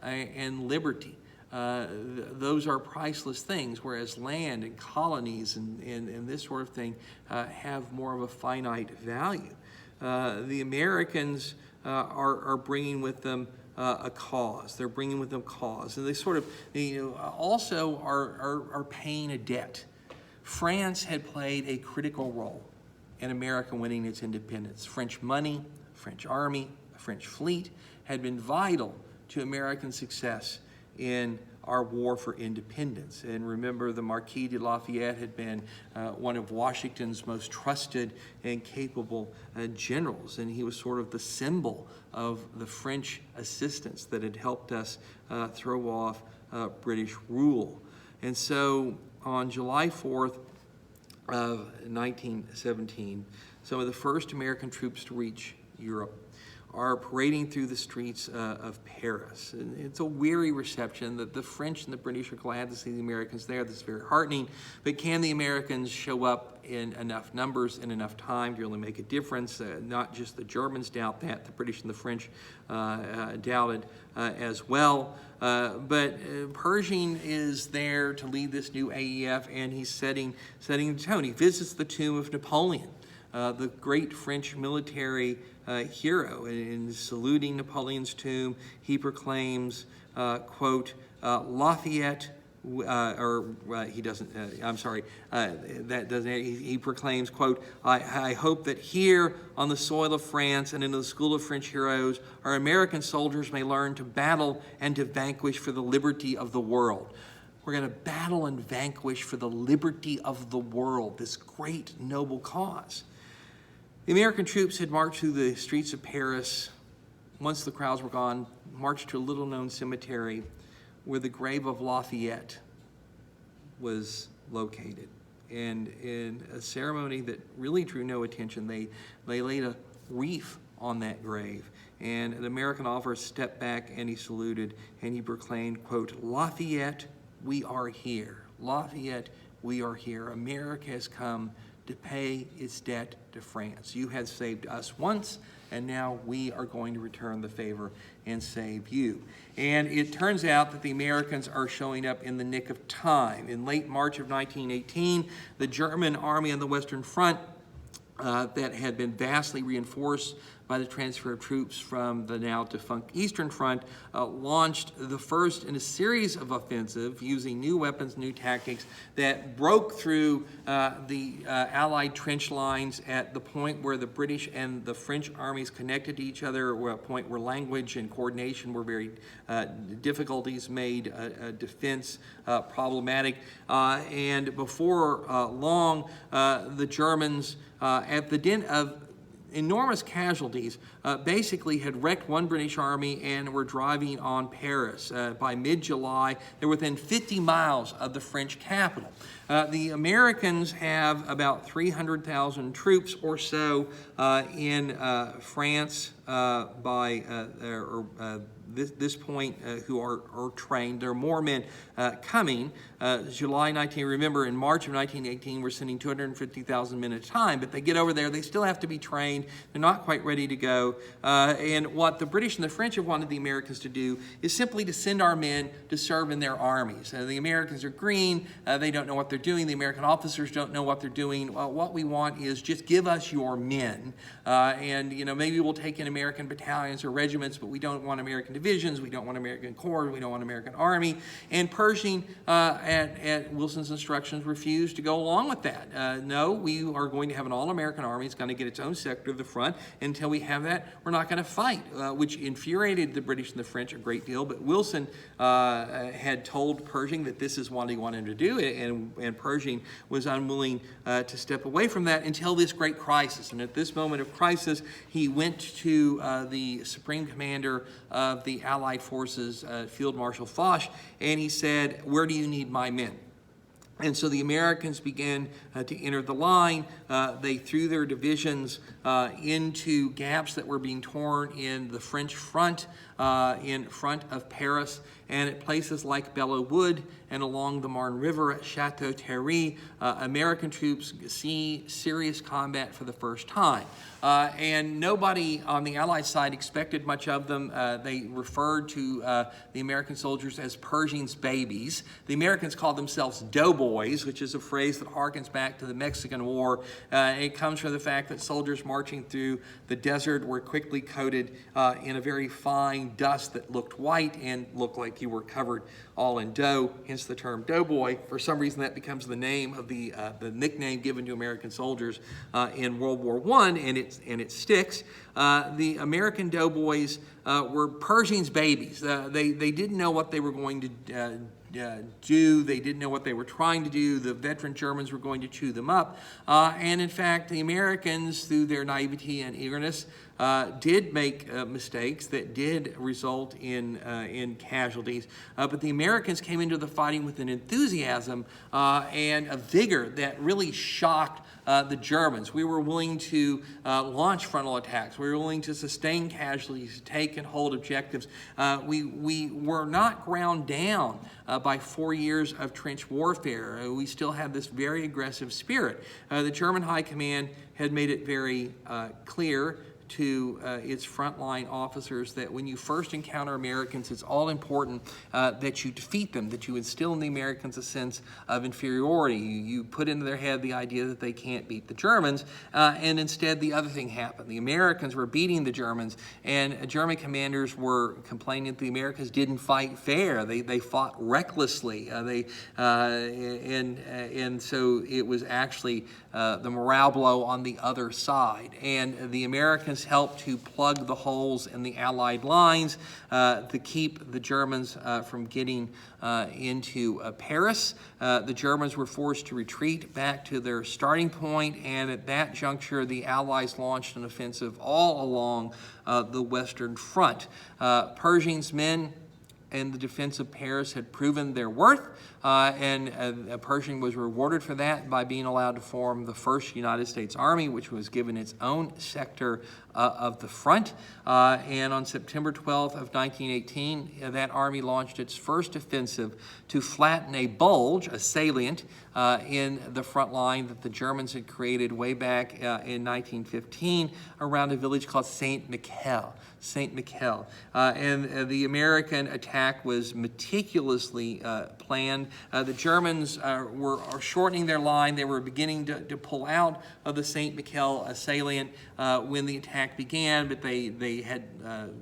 and liberty? Those are priceless things, whereas land and colonies and this sort of thing have more of a finite value. The Americans are bringing with them a cause. They're bringing with them cause, and they sort of also are paying a debt. France had played a critical role in America winning its independence. French money, French army, a French fleet had been vital to American success in our war for independence. And remember, the Marquis de Lafayette had been one of Washington's most trusted and capable generals, and he was sort of the symbol of the French assistance that had helped us throw off British rule. And so on July 4th of 1917, some of the first American troops to reach Europe are parading through the streets of Paris. And it's a weary reception that the French and the British are glad to see the Americans there. That's very heartening. But can the Americans show up in enough numbers and enough time to really make a difference? Not just the Germans doubt that, the British and the French doubted as well. But Pershing is there to lead this new AEF, and he's setting the tone. He visits the tomb of Napoleon, the great French military hero. In saluting Napoleon's tomb, he proclaims, quote, Lafayette, he doesn't, I'm sorry, that doesn't, he proclaims, quote, I hope that here on the soil of France and in the school of French heroes, our American soldiers may learn to battle and to vanquish for the liberty of the world. We're going to battle and vanquish for the liberty of the world, this great noble cause. The American troops had marched through the streets of Paris. Once the crowds were gone, marched to a little-known cemetery where the grave of Lafayette was located. And in a ceremony that really drew no attention, they laid a wreath on that grave. And an American officer stepped back and he saluted and he proclaimed, quote, Lafayette, we are here. Lafayette, we are here. America has come to pay its debt to France. You have saved us once, and now we are going to return the favor and save you. And it turns out that the Americans are showing up in the nick of time. In late March of 1918, the German army on the Western Front that had been vastly reinforced by the transfer of troops from the now defunct Eastern Front, launched the first in a series of offensives using new weapons, new tactics that broke through the Allied trench lines at the point where the British and the French armies connected to each other, or a point where language and coordination were very difficulties made defense problematic. And before long, the Germans, at the dint of enormous casualties, basically had wrecked one British army and were driving on Paris. By mid-July, they're within 50 miles of the French capital. The Americans have about 300,000 troops or so in France this point who are trained. There are more men coming. July 19, remember in March of 1918, we're sending 250,000 men at a time, but they get over there, they still have to be trained, they're not quite ready to go. And what the British and the French have wanted the Americans to do is simply to send our men to serve in their armies. The Americans are green, they don't know what they're doing, the American officers don't know what they're doing. What we want is just give us your men, and maybe we'll take in American battalions or regiments, but we don't want American divisions, we don't want American corps, we don't want American army. And Pershing, at Wilson's instructions, refused to go along with that. No, we are going to have an all-American army. It's going to get its own sector of the front. Until we have that, we're not going to fight, which infuriated the British and the French a great deal. But Wilson had told Pershing that this is what he wanted to do, and Pershing was unwilling to step away from that until this great crisis. And at this moment of crisis, he went to the Supreme Commander of the Allied forces, Field Marshal Foch, and he said, "Where do you need my men?" And so the Americans began to enter the line. They threw their divisions into gaps that were being torn in the French front, in front of Paris, and at places like Belleau Wood and along the Marne River at Chateau Thierry, American troops see serious combat for the first time. And nobody on the Allied side expected much of them. They referred to the American soldiers as Pershing's babies. The Americans called themselves doughboys, which is a phrase that harkens back to the Mexican War. It comes from the fact that soldiers marching through the desert were quickly coated in a very fine dust that looked white and looked like you were covered all in dough, hence the term doughboy. For some reason, that becomes the name of the nickname given to American soldiers in World War I, and it sticks. The American doughboys were Pershing's babies. They didn't know what they were going to do. They didn't know what they were trying to do. The veteran Germans were going to chew them up. And in fact, the Americans, through their naivety and eagerness, did make mistakes that did result in casualties. But the Americans came into the fighting with an enthusiasm and a vigor that really shocked the Germans. We were willing to launch frontal attacks. We were willing to sustain casualties, take and hold objectives. We were not ground down by 4 years of trench warfare. We still had this very aggressive spirit. The German High Command had made it very clear to its frontline officers that when you first encounter Americans, it's all important that you defeat them, that you instill in the Americans a sense of inferiority. You put into their head the idea that they can't beat the Germans, and instead the other thing happened. The Americans were beating the Germans, and German commanders were complaining that the Americans didn't fight fair. They fought recklessly, and so it was actually the morale blow on the other side. And the Americans helped to plug the holes in the Allied lines to keep the Germans from getting into Paris. The Germans were forced to retreat back to their starting point, and at that juncture, the Allies launched an offensive all along the Western Front. Pershing's men and the defense of Paris had proven their worth, and Pershing was rewarded for that by being allowed to form the 1st United States Army, which was given its own sector of the front. And on September 12th of 1918, that army launched its first offensive to flatten a bulge, a salient, in the front line that the Germans had created way back in 1915 around a village called Saint-Michel. And the American attack was meticulously planned. The Germans were shortening their line. They were beginning to pull out of the Saint-Michel salient when the attack began, but they had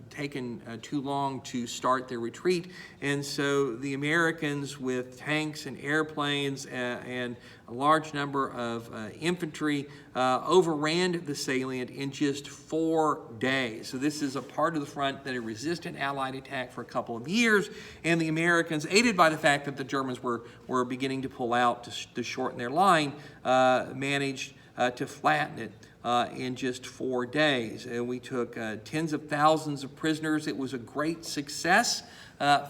taken too long to start their retreat. And so the Americans, with tanks and airplanes and a large number of infantry, overran the salient in just 4 days. So this is a part of the front that had resisted Allied attack for a couple of years, and the Americans, aided by the fact that the Germans were beginning to pull out to shorten their line, managed to flatten it in just 4 days. And we took tens of thousands of prisoners. It was a great success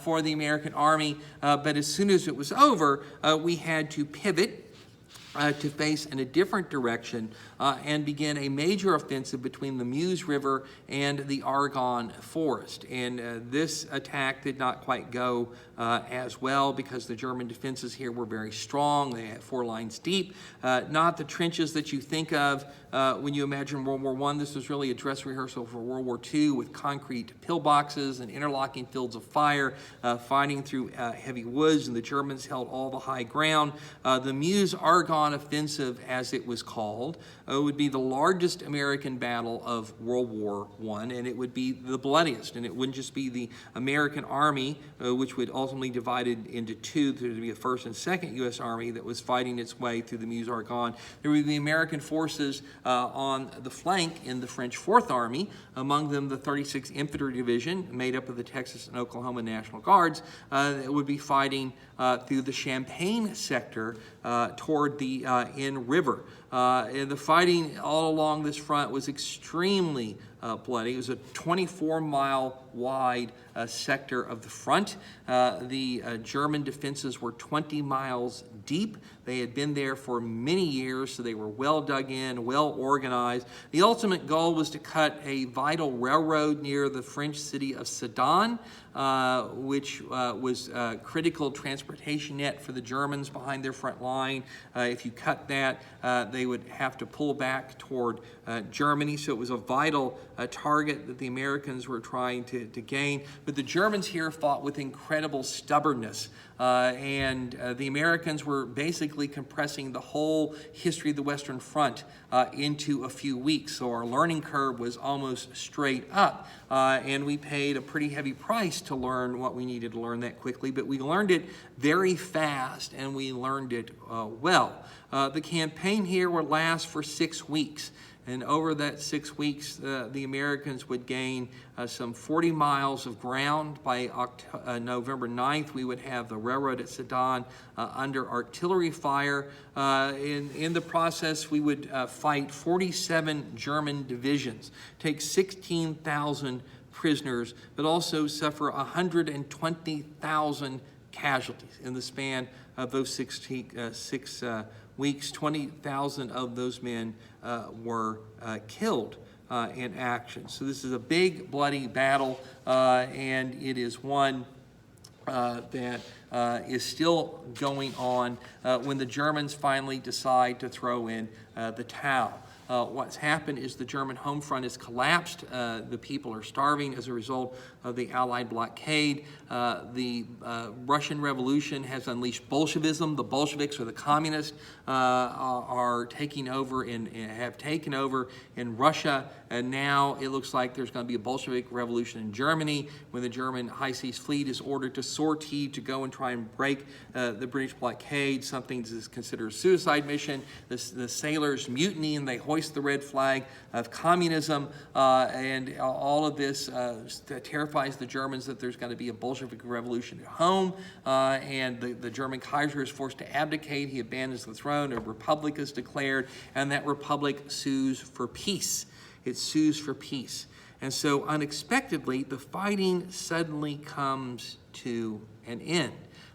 for the American Army, but as soon as it was over, we had to pivot to face in a different direction and begin a major offensive between the Meuse River and the Argonne Forest. And this attack did not quite go as well because the German defenses here were very strong. They had 4 lines deep, not the trenches that you think of when you imagine World War I. This was really a dress rehearsal for World War II with concrete pillboxes and interlocking fields of fire, fighting through heavy woods, and the Germans held all the high ground. The Meuse-Argonne offensive, as it was called, would be the largest American battle of World War I, and it would be the bloodiest. And it wouldn't just be the American Army, which would ultimately divided into 2. There would be a 1st and 2nd U.S. Army that was fighting its way through the Meuse-Argonne. There would be the American forces on the flank in the French 4th Army, among them the 36th Infantry Division, made up of the Texas and Oklahoma National Guards, that would be fighting through the Champagne sector toward the Inn River. And the fighting all along this front was extremely bloody. It was a 24-mile wide sector of the front. The German defenses were 20 miles deep. They had been there for many years, so they were well dug in, well organized. The ultimate goal was to cut a vital railroad near the French city of Sedan, which was a critical transportation net for the Germans behind their front line. If you cut that, they would have to pull back toward Germany, so it was a vital target that the Americans were trying to gain. But the Germans here fought with incredible stubbornness, and the Americans were basically compressing the whole history of the Western Front into a few weeks. So our learning curve was almost straight up, and we paid a pretty heavy price to learn what we needed to learn that quickly, but we learned it very fast, and we learned it well. The campaign here would last for 6 weeks. And over that 6 weeks, the Americans would gain some 40 miles of ground. By November 9th, we would have the railroad at Sedan under artillery fire. In the process, we would fight 47 German divisions, take 16,000 prisoners, but also suffer 120,000 casualties in the span of those 6 weeks. 20,000 of those men were killed in action. So this is a big, bloody battle, and it is one that is still going on when the Germans finally decide to throw in the towel. What's happened is the German home front has collapsed. The people are starving as a result of the Allied blockade. The Russian Revolution has unleashed Bolshevism. The Bolsheviks, or the communists, are taking over and have taken over in Russia. And now it looks like there's going to be a Bolshevik revolution in Germany when the German High Seas Fleet is ordered to sortie to go and try and break the British blockade. Something that is considered a suicide mission. The sailors mutiny and they hoist the red flag of communism, and all of this terrifies the Germans that there's going to be a Bolshevik revolution at home, and the German Kaiser is forced to abdicate. He abandons the throne. A republic is declared, and that republic sues for peace. It sues for peace. And so unexpectedly, the fighting suddenly comes to an end.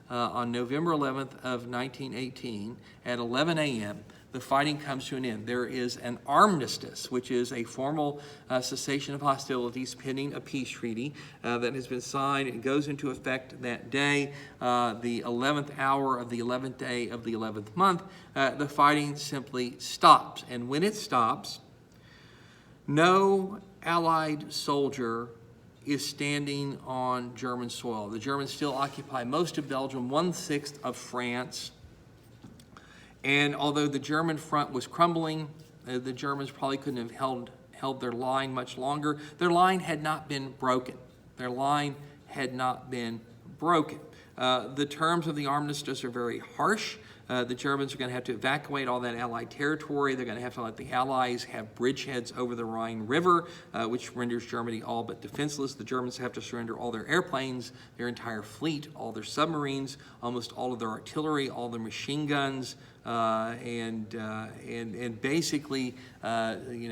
On November 11th of 1918 at 11 a.m., the fighting comes to an end. There is an armistice, which is a formal cessation of hostilities pending a peace treaty that has been signed. It goes into effect that day, the 11th hour of the 11th day of the 11th month. The fighting simply stops. And when it stops, no Allied soldier is standing on German soil. The Germans still occupy most of Belgium, 1/6 of France. And although the German front was crumbling, the Germans probably couldn't have held their line much longer. Their line had not been broken. Their line had not been broken. The terms of the armistice are very harsh. The Germans are going to have to evacuate all that Allied territory. They're going to have to let the Allies have bridgeheads over the Rhine River, which renders Germany all but defenseless. The Germans have to surrender all their airplanes, their entire fleet, all their submarines, almost all of their artillery, all their machine guns, and basically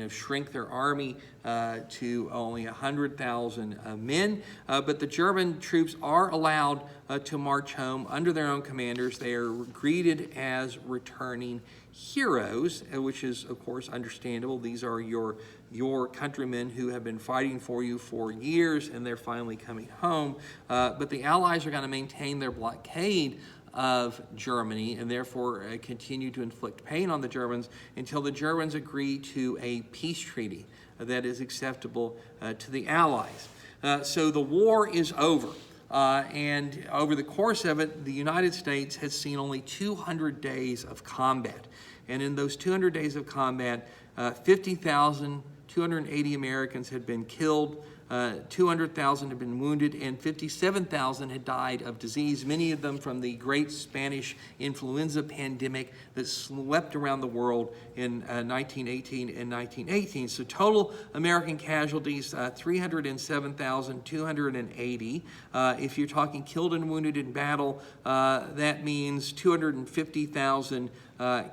shrink their army to only 100,000 men. But the German troops are allowed to march home under their own commanders. They are greeted as returning heroes, which is, of course, understandable. These are your countrymen who have been fighting for you for years, and they're finally coming home. But the Allies are going to maintain their blockade of Germany and therefore continue to inflict pain on the Germans until the Germans agree to a peace treaty that is acceptable to the Allies. So the war is over. And over the course of it, the United States has seen only 200 days of combat. And in those 200 days of combat, 50,280 Americans had been killed, 200,000 had been wounded, and 57,000 had died of disease, many of them from the great Spanish influenza pandemic that swept around the world in 1918 and 1918. So total American casualties, 307,280. If you're talking killed and wounded in battle, that means 250,000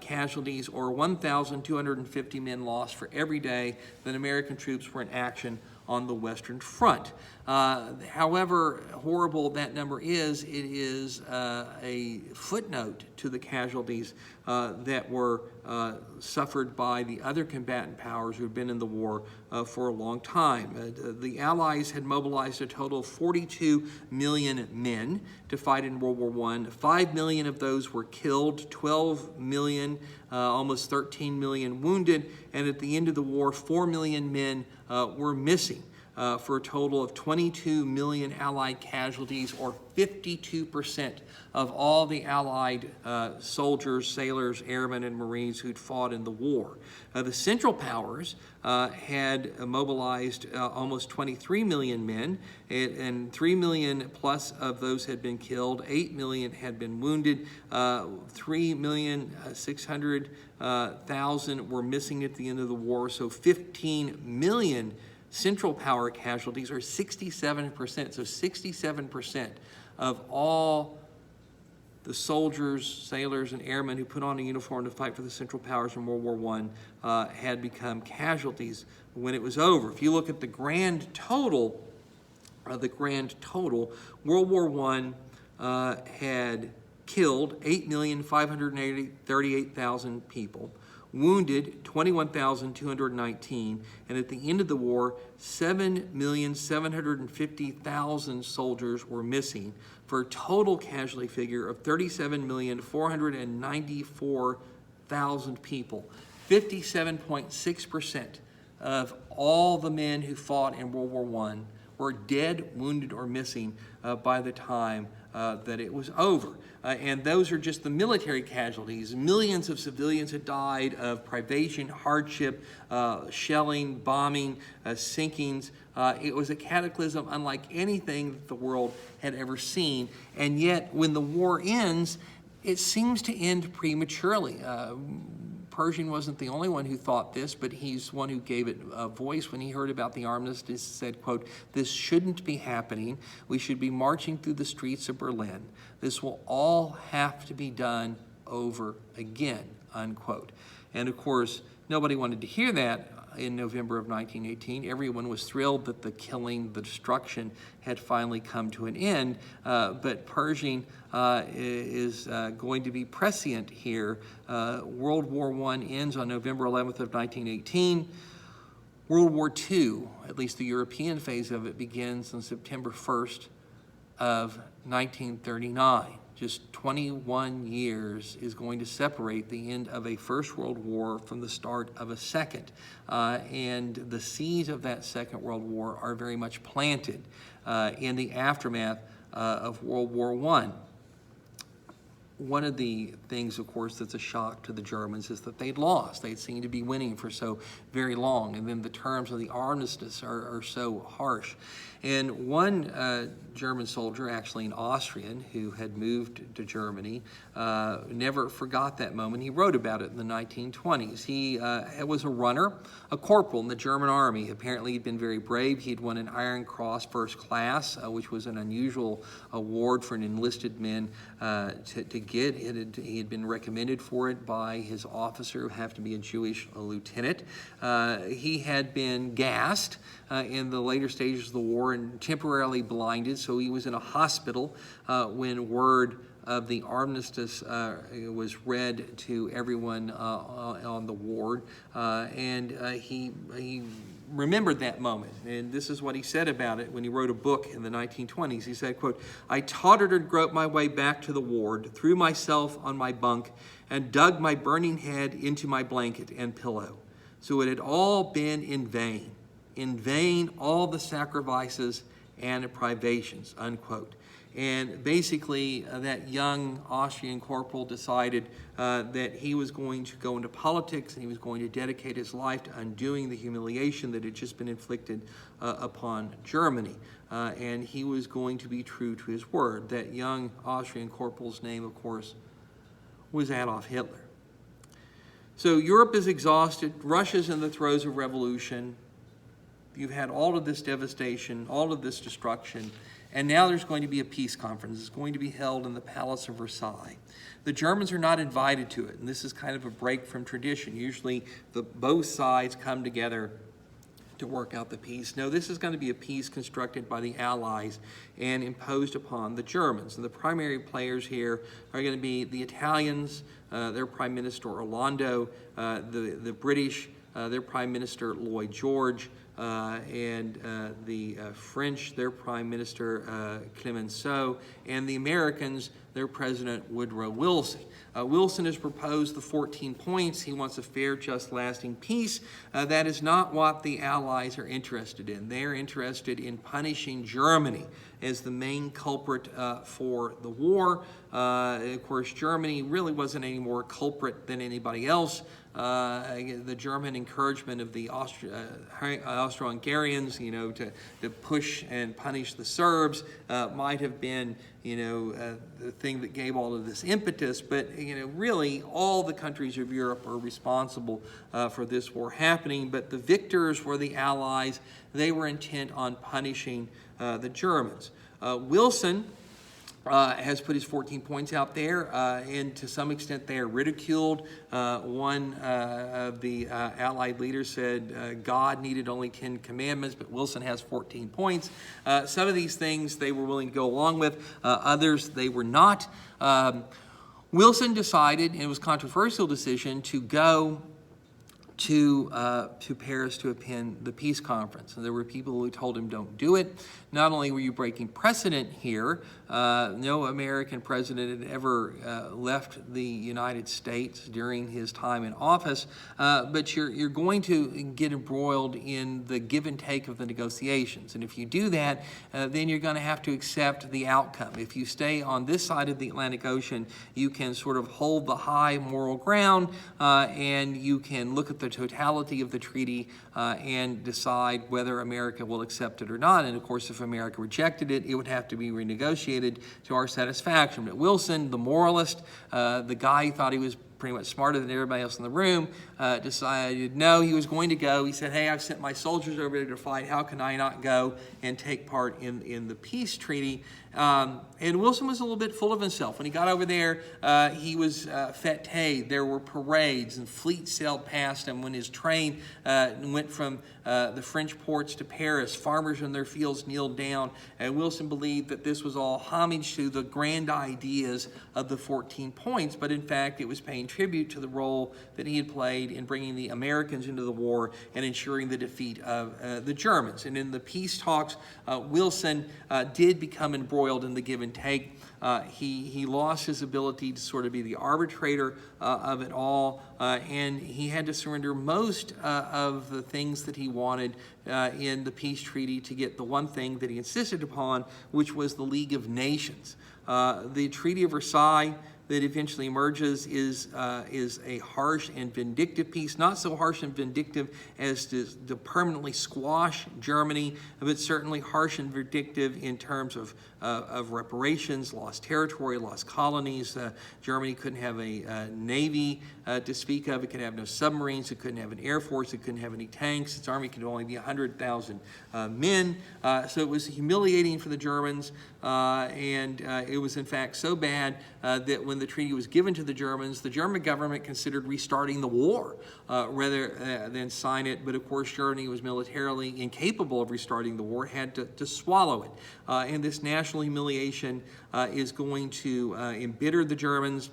casualties, or 1,250 men lost for every day that American troops were in action on the Western Front. However horrible that number is, it is a footnote to the casualties that were suffered by the other combatant powers who had been in the war for a long time. The Allies had mobilized a total of 42 million men to fight in World War I. 5 million of those were killed, 12 million, almost 13 million wounded, and at the end of the war, 4 million men were missing. For a total of 22 million Allied casualties, or 52% of all the Allied soldiers, sailors, airmen, and Marines who'd fought in the war. The Central Powers had mobilized almost 23 million men, and 3 million plus of those had been killed, 8 million had been wounded, 3,600,000 were missing at the end of the war, so 15 million Central Power casualties, or 67%. So 67% of all the soldiers, sailors, and airmen who put on a uniform to fight for the Central Powers in World War I had become casualties when it was over. If you look at the grand total, World War I had killed 8,538,000 people, wounded 21,219, and at the end of the war, 7,750,000 soldiers were missing, for a total casualty figure of 37,494,000 people. 57.6% of all the men who fought in World War I were dead, wounded, or missing by the time that it was over. And those are just the military casualties. Millions of civilians had died of privation, hardship, shelling, bombing, sinkings. It was a cataclysm unlike anything that the world had ever seen. And yet, when the war ends, it seems to end prematurely. Pershing wasn't the only one who thought this, but he's one who gave it a voice when he heard about the armistice. Said, quote, "This shouldn't be happening. We should be marching through the streets of Berlin. This will all have to be done over again," unquote. And of course, nobody wanted to hear that in November of 1918. Everyone was thrilled that the killing, the destruction had finally come to an end, but Pershing is going to be prescient here. World War I ends on November 11th of 1918. World War II, at least the European phase of it, begins on September 1st of 1939. Just 21 years is going to separate the end of a First World War from the start of a second. And the seeds of that Second World War are very much planted in the aftermath of World War I. One of the things, of course, that's a shock to the Germans is that they'd lost. They'd seemed to be winning for so very long, and then the terms of the armistice are so harsh. And one German soldier, actually an Austrian, who had moved to Germany, never forgot that moment. He wrote about it in the 1920s. He was a runner, a corporal in the German army. Apparently he'd been very brave. He'd won an Iron Cross First Class, which was an unusual award for an enlisted man to could get. He had been recommended for it by his officer, who happened to be a Jewish lieutenant. He had been gassed in the later stages of the war and temporarily blinded, so he was in a hospital when word of the armistice was read to everyone on the ward, and he remembered that moment, and this is what he said about it when he wrote a book in the 1920s. He said, quote, "I tottered and groped my way back to the ward, threw myself on my bunk, and dug my burning head into my blanket and pillow. So it had all been in vain all the sacrifices and privations," unquote. And basically, that young Austrian corporal decided that he was going to go into politics, and he was going to dedicate his life to undoing the humiliation that had just been inflicted upon Germany. And he was going to be true to his word. That young Austrian corporal's name, of course, was Adolf Hitler. So Europe is exhausted. Russia's in the throes of revolution. You've had all of this devastation, all of this destruction. And now there's going to be a peace conference. It's going to be held in the Palace of Versailles. The Germans are not invited to it, and this is kind of a break from tradition. Usually both sides come together to work out the peace. No, this is going to be a peace constructed by the Allies and imposed upon the Germans. And the primary players here are going to be the Italians, their Prime Minister Orlando, the British, their Prime Minister Lloyd George, and the French, their Prime Minister Clemenceau, and the Americans, their President Woodrow Wilson. Wilson has proposed the 14 points. He wants a fair, just, lasting peace. That is not what the Allies are interested in. They're interested in punishing Germany as the main culprit for the war. Of course, Germany really wasn't any more culprit than anybody else. The German encouragement of the Austro-Hungarians, to push and punish the Serbs might have been, the thing that gave all of this impetus. But, really all the countries of Europe are responsible for this war happening. But the victors were the Allies. They were intent on punishing the Germans. Wilson has put his 14 points out there, and to some extent they are ridiculed. One of the Allied leaders said God needed only 10 commandments, but Wilson has 14 points. Some of these things they were willing to go along with, others they were not. Wilson decided, and it was a controversial decision, to go to Paris to attend the peace conference. And there were people who told him, don't do it. Not only were you breaking precedent here, no American president had ever left the United States during his time in office, but you're going to get embroiled in the give and take of the negotiations. And if you do that, then you're going to have to accept the outcome. If you stay on this side of the Atlantic Ocean, you can sort of hold the high moral ground, and you can look at the totality of the treaty and decide whether America will accept it or not. And of course, if America rejected it, it would have to be renegotiated to our satisfaction. But Wilson, the moralist, the guy who thought he was pretty much smarter than everybody else in the room, decided no, he was going to go. He said, hey, I've sent my soldiers over there to fight. How can I not go and take part in the peace treaty? And Wilson was a little bit full of himself. When he got over there, he was fêté. There were parades, and fleets sailed past him. When his train went from the French ports to Paris, farmers in their fields kneeled down. And Wilson believed that this was all homage to the grand ideas of the 14 points, but in fact, it was paying tribute to the role that he had played in bringing the Americans into the war and ensuring the defeat of the Germans. And in the peace talks, Wilson did become embroiled in the give and take. He lost his ability to sort of be the arbitrator of it all, and he had to surrender most of the things that he wanted in the peace treaty to get the one thing that he insisted upon, which was the League of Nations. The Treaty of Versailles that eventually emerges is a harsh and vindictive peace, not so harsh and vindictive as to permanently squash Germany, but certainly harsh and vindictive in terms of reparations, lost territory, lost colonies. Germany couldn't have a navy to speak of. It could have no submarines. It couldn't have an air force. It couldn't have any tanks. Its army could only be 100,000 men. So it was humiliating for the Germans, and it was in fact so bad that when the treaty was given to the Germans, the German government considered restarting the war rather than sign it. But of course, Germany was militarily incapable of restarting the war, had to swallow it. And this national humiliation is going to embitter the Germans.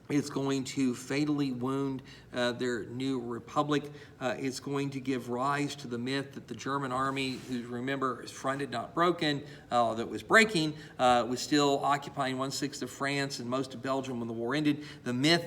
It's going to fatally wound their new republic. It's going to give rise to the myth that the German army, who, remember, is fronted, not broken, that was breaking, was still occupying 1/6 of France and most of Belgium when the war ended. The myth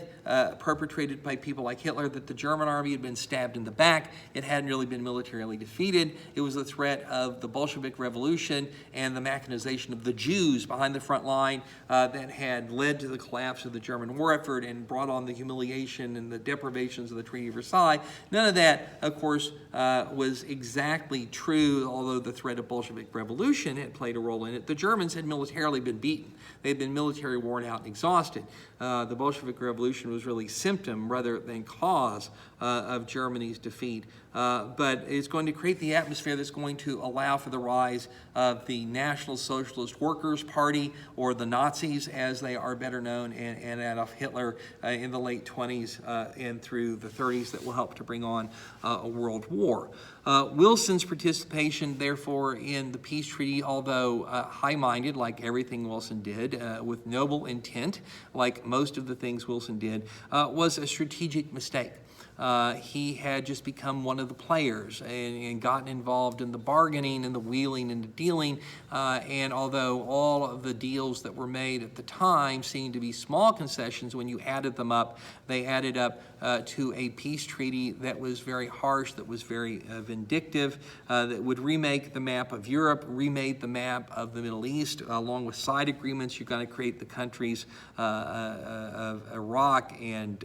perpetrated by people like Hitler that the German army had been stabbed in the back. It hadn't really been militarily defeated. It was the threat of the Bolshevik Revolution and the mechanization of the Jews behind the front line that had led to the collapse of the German war effort and brought on the humiliation and the deprivations of the Treaty of Versailles. None of that, of course, was exactly true, although the threat of Bolshevik revolution had played a role in it. The Germans had militarily been beaten. They had been military worn out and exhausted. The Bolshevik Revolution was really symptom rather than cause of Germany's defeat. But it's going to create the atmosphere that's going to allow for the rise of the National Socialist Workers' Party, or the Nazis as they are better known, and Adolf Hitler in the late 20s and through the 30s, that will help to bring on a world war. Wilson's participation, therefore, in the peace treaty, although high-minded, like everything Wilson did, with noble intent, like most of the things Wilson did, was a strategic mistake. He had just become one of the players and gotten involved in the bargaining and the wheeling and the dealing. And although all of the deals that were made at the time seemed to be small concessions, when you added them up, they added up to a peace treaty that was very harsh, that was very vindictive, that would remake the map of Europe, remade the map of the Middle East. Along with side agreements, you're going to create the countries of Iraq and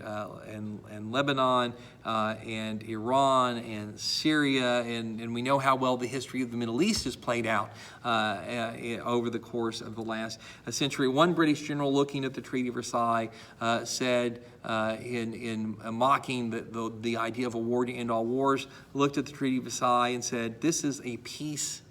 Lebanon, and Iran and Syria, and we know how well the history of the Middle East has played out over the course of the last century. One British general looking at the Treaty of Versailles said, in mocking the idea of a war to end all wars, looked at the Treaty of Versailles and said, "This is a peace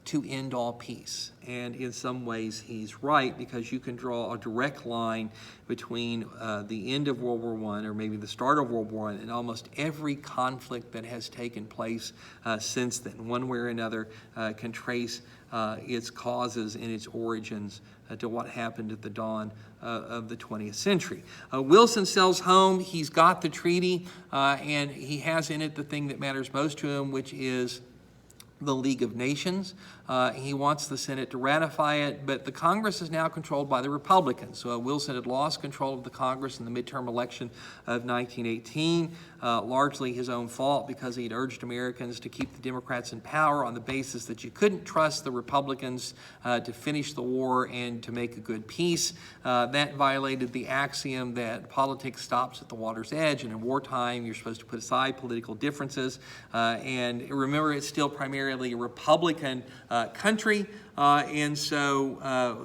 to end all peace." And in some ways he's right, because you can draw a direct line between the end of World War I, or maybe the start of World War I, and almost every conflict that has taken place since then. One way or another can trace its causes and its origins to what happened at the dawn of the 20th century. Wilson sails home. He's got the treaty, and he has in it the thing that matters most to him, which is the League of Nations. He wants the Senate to ratify it, but the Congress is now controlled by the Republicans. So Wilson had lost control of the Congress in the midterm election of 1918, largely his own fault, because he'd urged Americans to keep the Democrats in power on the basis that you couldn't trust the Republicans to finish the war and to make a good peace. That violated the axiom that politics stops at the water's edge, and in wartime you're supposed to put aside political differences. And remember, it's still primarily a Republican country, and so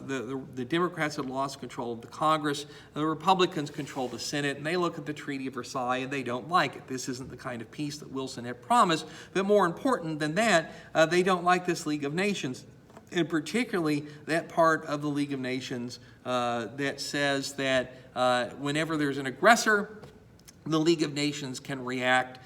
the Democrats had lost control of the Congress. The Republicans control the Senate, and they look at the Treaty of Versailles and they don't like it. This isn't the kind of peace that Wilson had promised, but more important than that, they don't like this League of Nations, and particularly that part of the League of Nations that says that whenever there's an aggressor, the League of Nations can react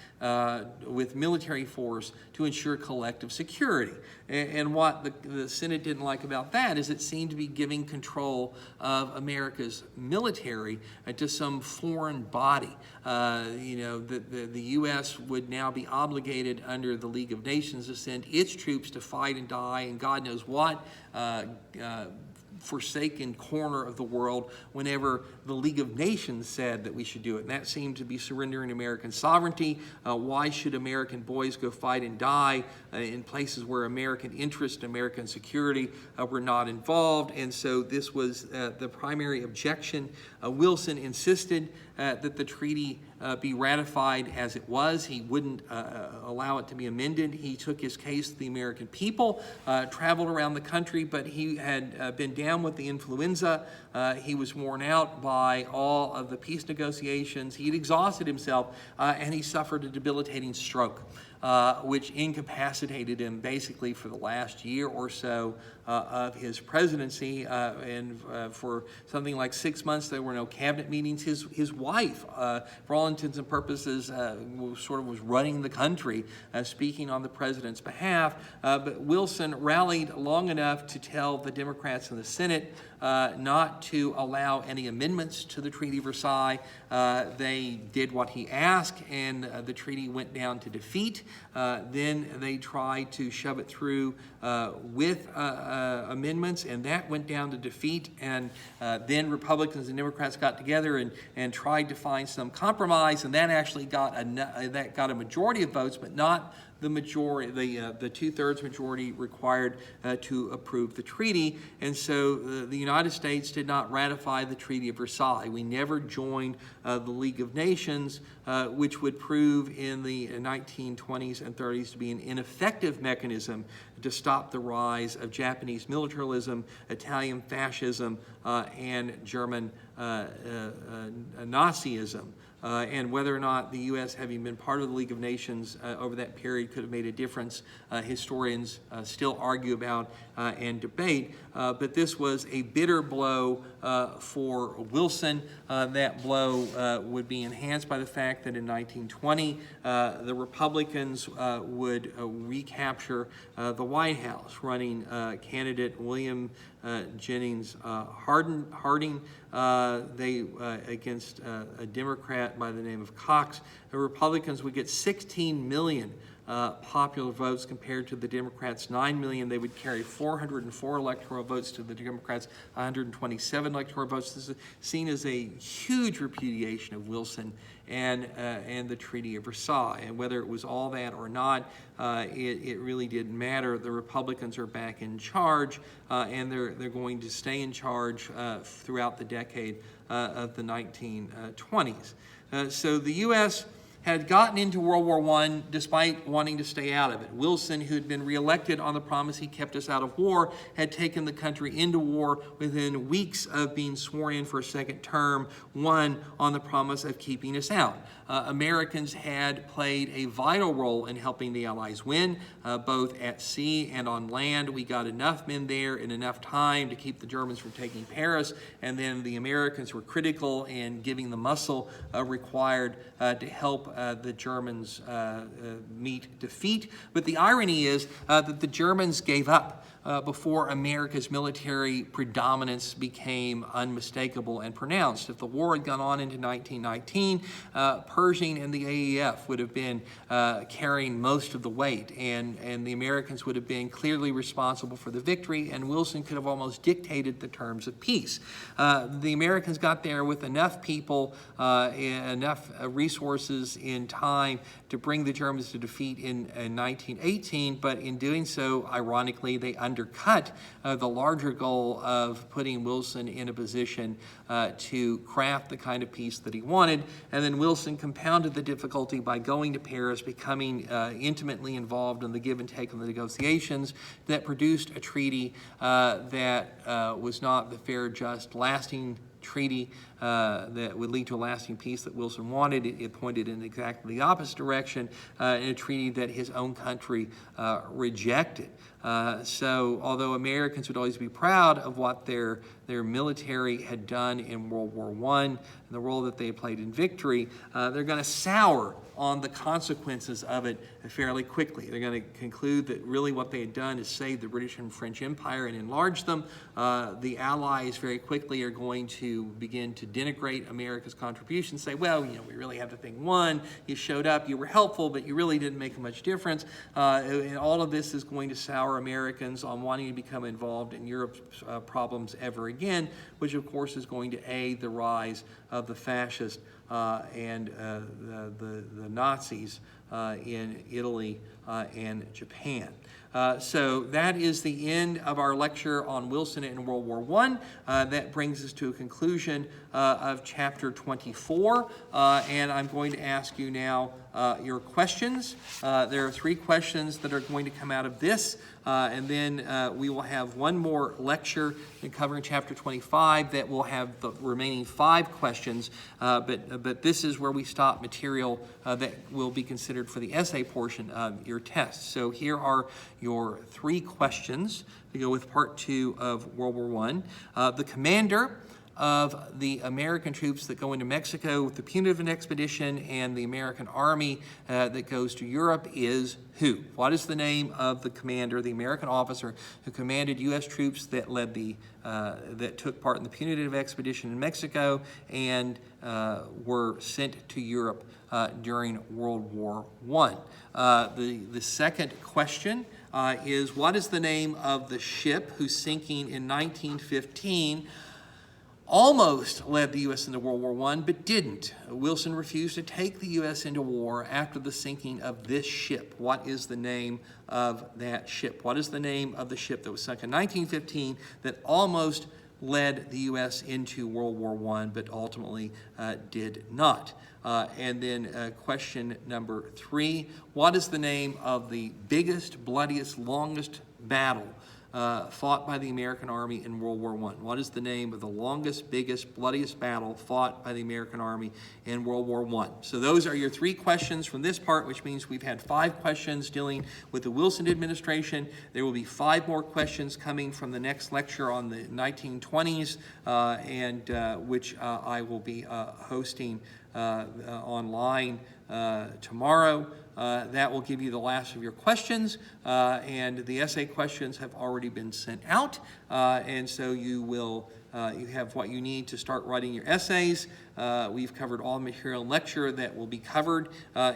with military force to ensure collective security. And what the Senate didn't like about that is it seemed to be giving control of America's military to some foreign body. The U.S. would now be obligated under the League of Nations to send its troops to fight and die and God knows what forsaken corner of the world whenever the League of Nations said that we should do it. And that seemed to be surrendering American sovereignty. Why should American boys go fight and die in places where American interest and American security were not involved? And so this was the primary objection. Wilson insisted that the treaty be ratified as it was. He wouldn't allow it to be amended. He took his case to the American people, traveled around the country, but he had been down with the influenza. He was worn out by all of the peace negotiations. He had exhausted himself, and he suffered a debilitating stroke. which incapacitated him basically for the last year or so of his presidency, and for something like 6 months there were no cabinet meetings. His wife, for all intents and purposes, sort of was running the country, speaking on the president's behalf, but Wilson rallied long enough to tell the Democrats in the Senate not to allow any amendments to the Treaty of Versailles. They did what he asked, and the treaty went down to defeat. Then they tried to shove it through with amendments, and that went down to defeat. And then Republicans and Democrats got together and tried to find some compromise, and that actually got a majority of votes, but not the majority, the two-thirds majority required to approve the treaty. And so the United States did not ratify the Treaty of Versailles. We never joined the League of Nations, which would prove in the 1920s and 30s to be an ineffective mechanism to stop the rise of Japanese militarism, Italian fascism, and German Nazism. And whether or not the U.S., having been part of the League of Nations over that period, could have made a difference, historians still argue about and debate. But this was a bitter blow for Wilson. That blow would be enhanced by the fact that in 1920, the Republicans would recapture the White House, running candidate William Jennings Harding against a Democrat by the name of Cox. The Republicans would get 16 million popular votes compared to the Democrats' 9 million. They would carry 404 electoral votes to the Democrats' 127 electoral votes. This is seen as a huge repudiation of Wilson and the Treaty of Versailles. And whether it was all that or not, it really didn't matter. The Republicans are back in charge, and they're going to stay in charge throughout the decade of the 1920s. So the U.S. had gotten into World War I despite wanting to stay out of it. Wilson, who had been reelected on the promise he kept us out of war, had taken the country into war within weeks of being sworn in for a second term, one on the promise of keeping us out. Americans had played a vital role in helping the Allies win, both at sea and on land. We got enough men there in enough time to keep the Germans from taking Paris, and then the Americans were critical in giving the muscle required to help the Germans meet defeat. But the irony is that the Germans gave up before America's military predominance became unmistakable and pronounced. If the war had gone on into 1919, Pershing and the AEF would have been carrying most of the weight, and the Americans would have been clearly responsible for the victory, and Wilson could have almost dictated the terms of peace. The Americans got there with enough people, enough resources in time to bring the Germans to defeat in 1918, but in doing so, ironically, they undercut the larger goal of putting Wilson in a position to craft the kind of peace that he wanted. And then Wilson compounded the difficulty by going to Paris, becoming intimately involved in the give and take of the negotiations that produced a treaty that was not the fair, just, lasting treaty that would lead to a lasting peace that Wilson wanted. It pointed in exactly the opposite direction, in a treaty that his own country rejected. So although Americans would always be proud of what their military had done in World War I and the role that they played in victory, they're going to sour on the consequences of it fairly quickly. They're going to conclude that really what they had done is save the British and French Empire and enlarge them. The Allies very quickly are going to begin to denigrate America's contributions, say, well, you know, we really have the thing won. You showed up, you were helpful, but you really didn't make much difference. And all of this is going to sour Americans on wanting to become involved in Europe's problems ever again, which of course is going to aid the rise of the fascists and the Nazis in Italy and Japan. So that is the end of our lecture on Wilson in World War I. That brings us to a conclusion of chapter 24, and I'm going to ask you now your questions. There are 3 questions that are going to come out of this, and then we will have one more lecture covering chapter 25 that will have the remaining 5 questions, but this is where we stop material that will be considered considered for the essay portion of your test. So here are your 3 questions to go with part 2 of World War I. The commander of the American troops that go into Mexico with the Punitive Expedition and the American army that goes to Europe is who? What is the name of the commander, the American officer who commanded U.S. troops that led that took part in the Punitive Expedition in Mexico and were sent to Europe during World War I? The second question is, what is the name of the ship whose sinking in 1915 almost led the U.S. into World War I, but didn't? Wilson refused to take the U.S. into war after the sinking of this ship. What is the name of that ship? What is the name of the ship that was sunk in 1915 that almost led the U.S. into World War I, but ultimately did not? And then question number 3, what is the name of the biggest, bloodiest, longest battle fought by the American Army in World War I? What is the name of the longest, biggest, bloodiest battle fought by the American Army in World War I? So those are your 3 questions from this part, which means we've had 5 questions dealing with the Wilson administration. There will be 5 more questions coming from the next lecture on the 1920s, which I will be hosting online tomorrow. That will give you the last of your questions, and the essay questions have already been sent out, and so you have what you need to start writing your essays. We've covered all the material in lecture that will be covered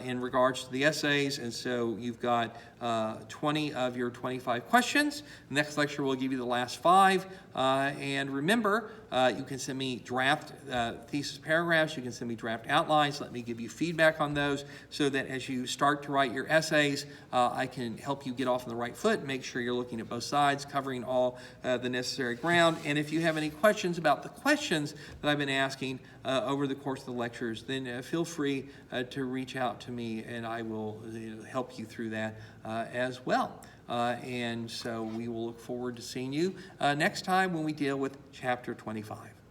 in regards to the essays, and so you've got 20 of your 25 questions. The next lecture will give you the last 5, and remember, you can send me draft thesis paragraphs, you can send me draft outlines, let me give you feedback on those so that as you start to write your essays, I can help you get off on the right foot, make sure you're looking at both sides, covering all the necessary ground. And if you have any questions about the questions that I've been asking over the course of the lectures, then feel free to reach out to me and I will help you through that as well. And so we will look forward to seeing you next time when we deal with Chapter 25.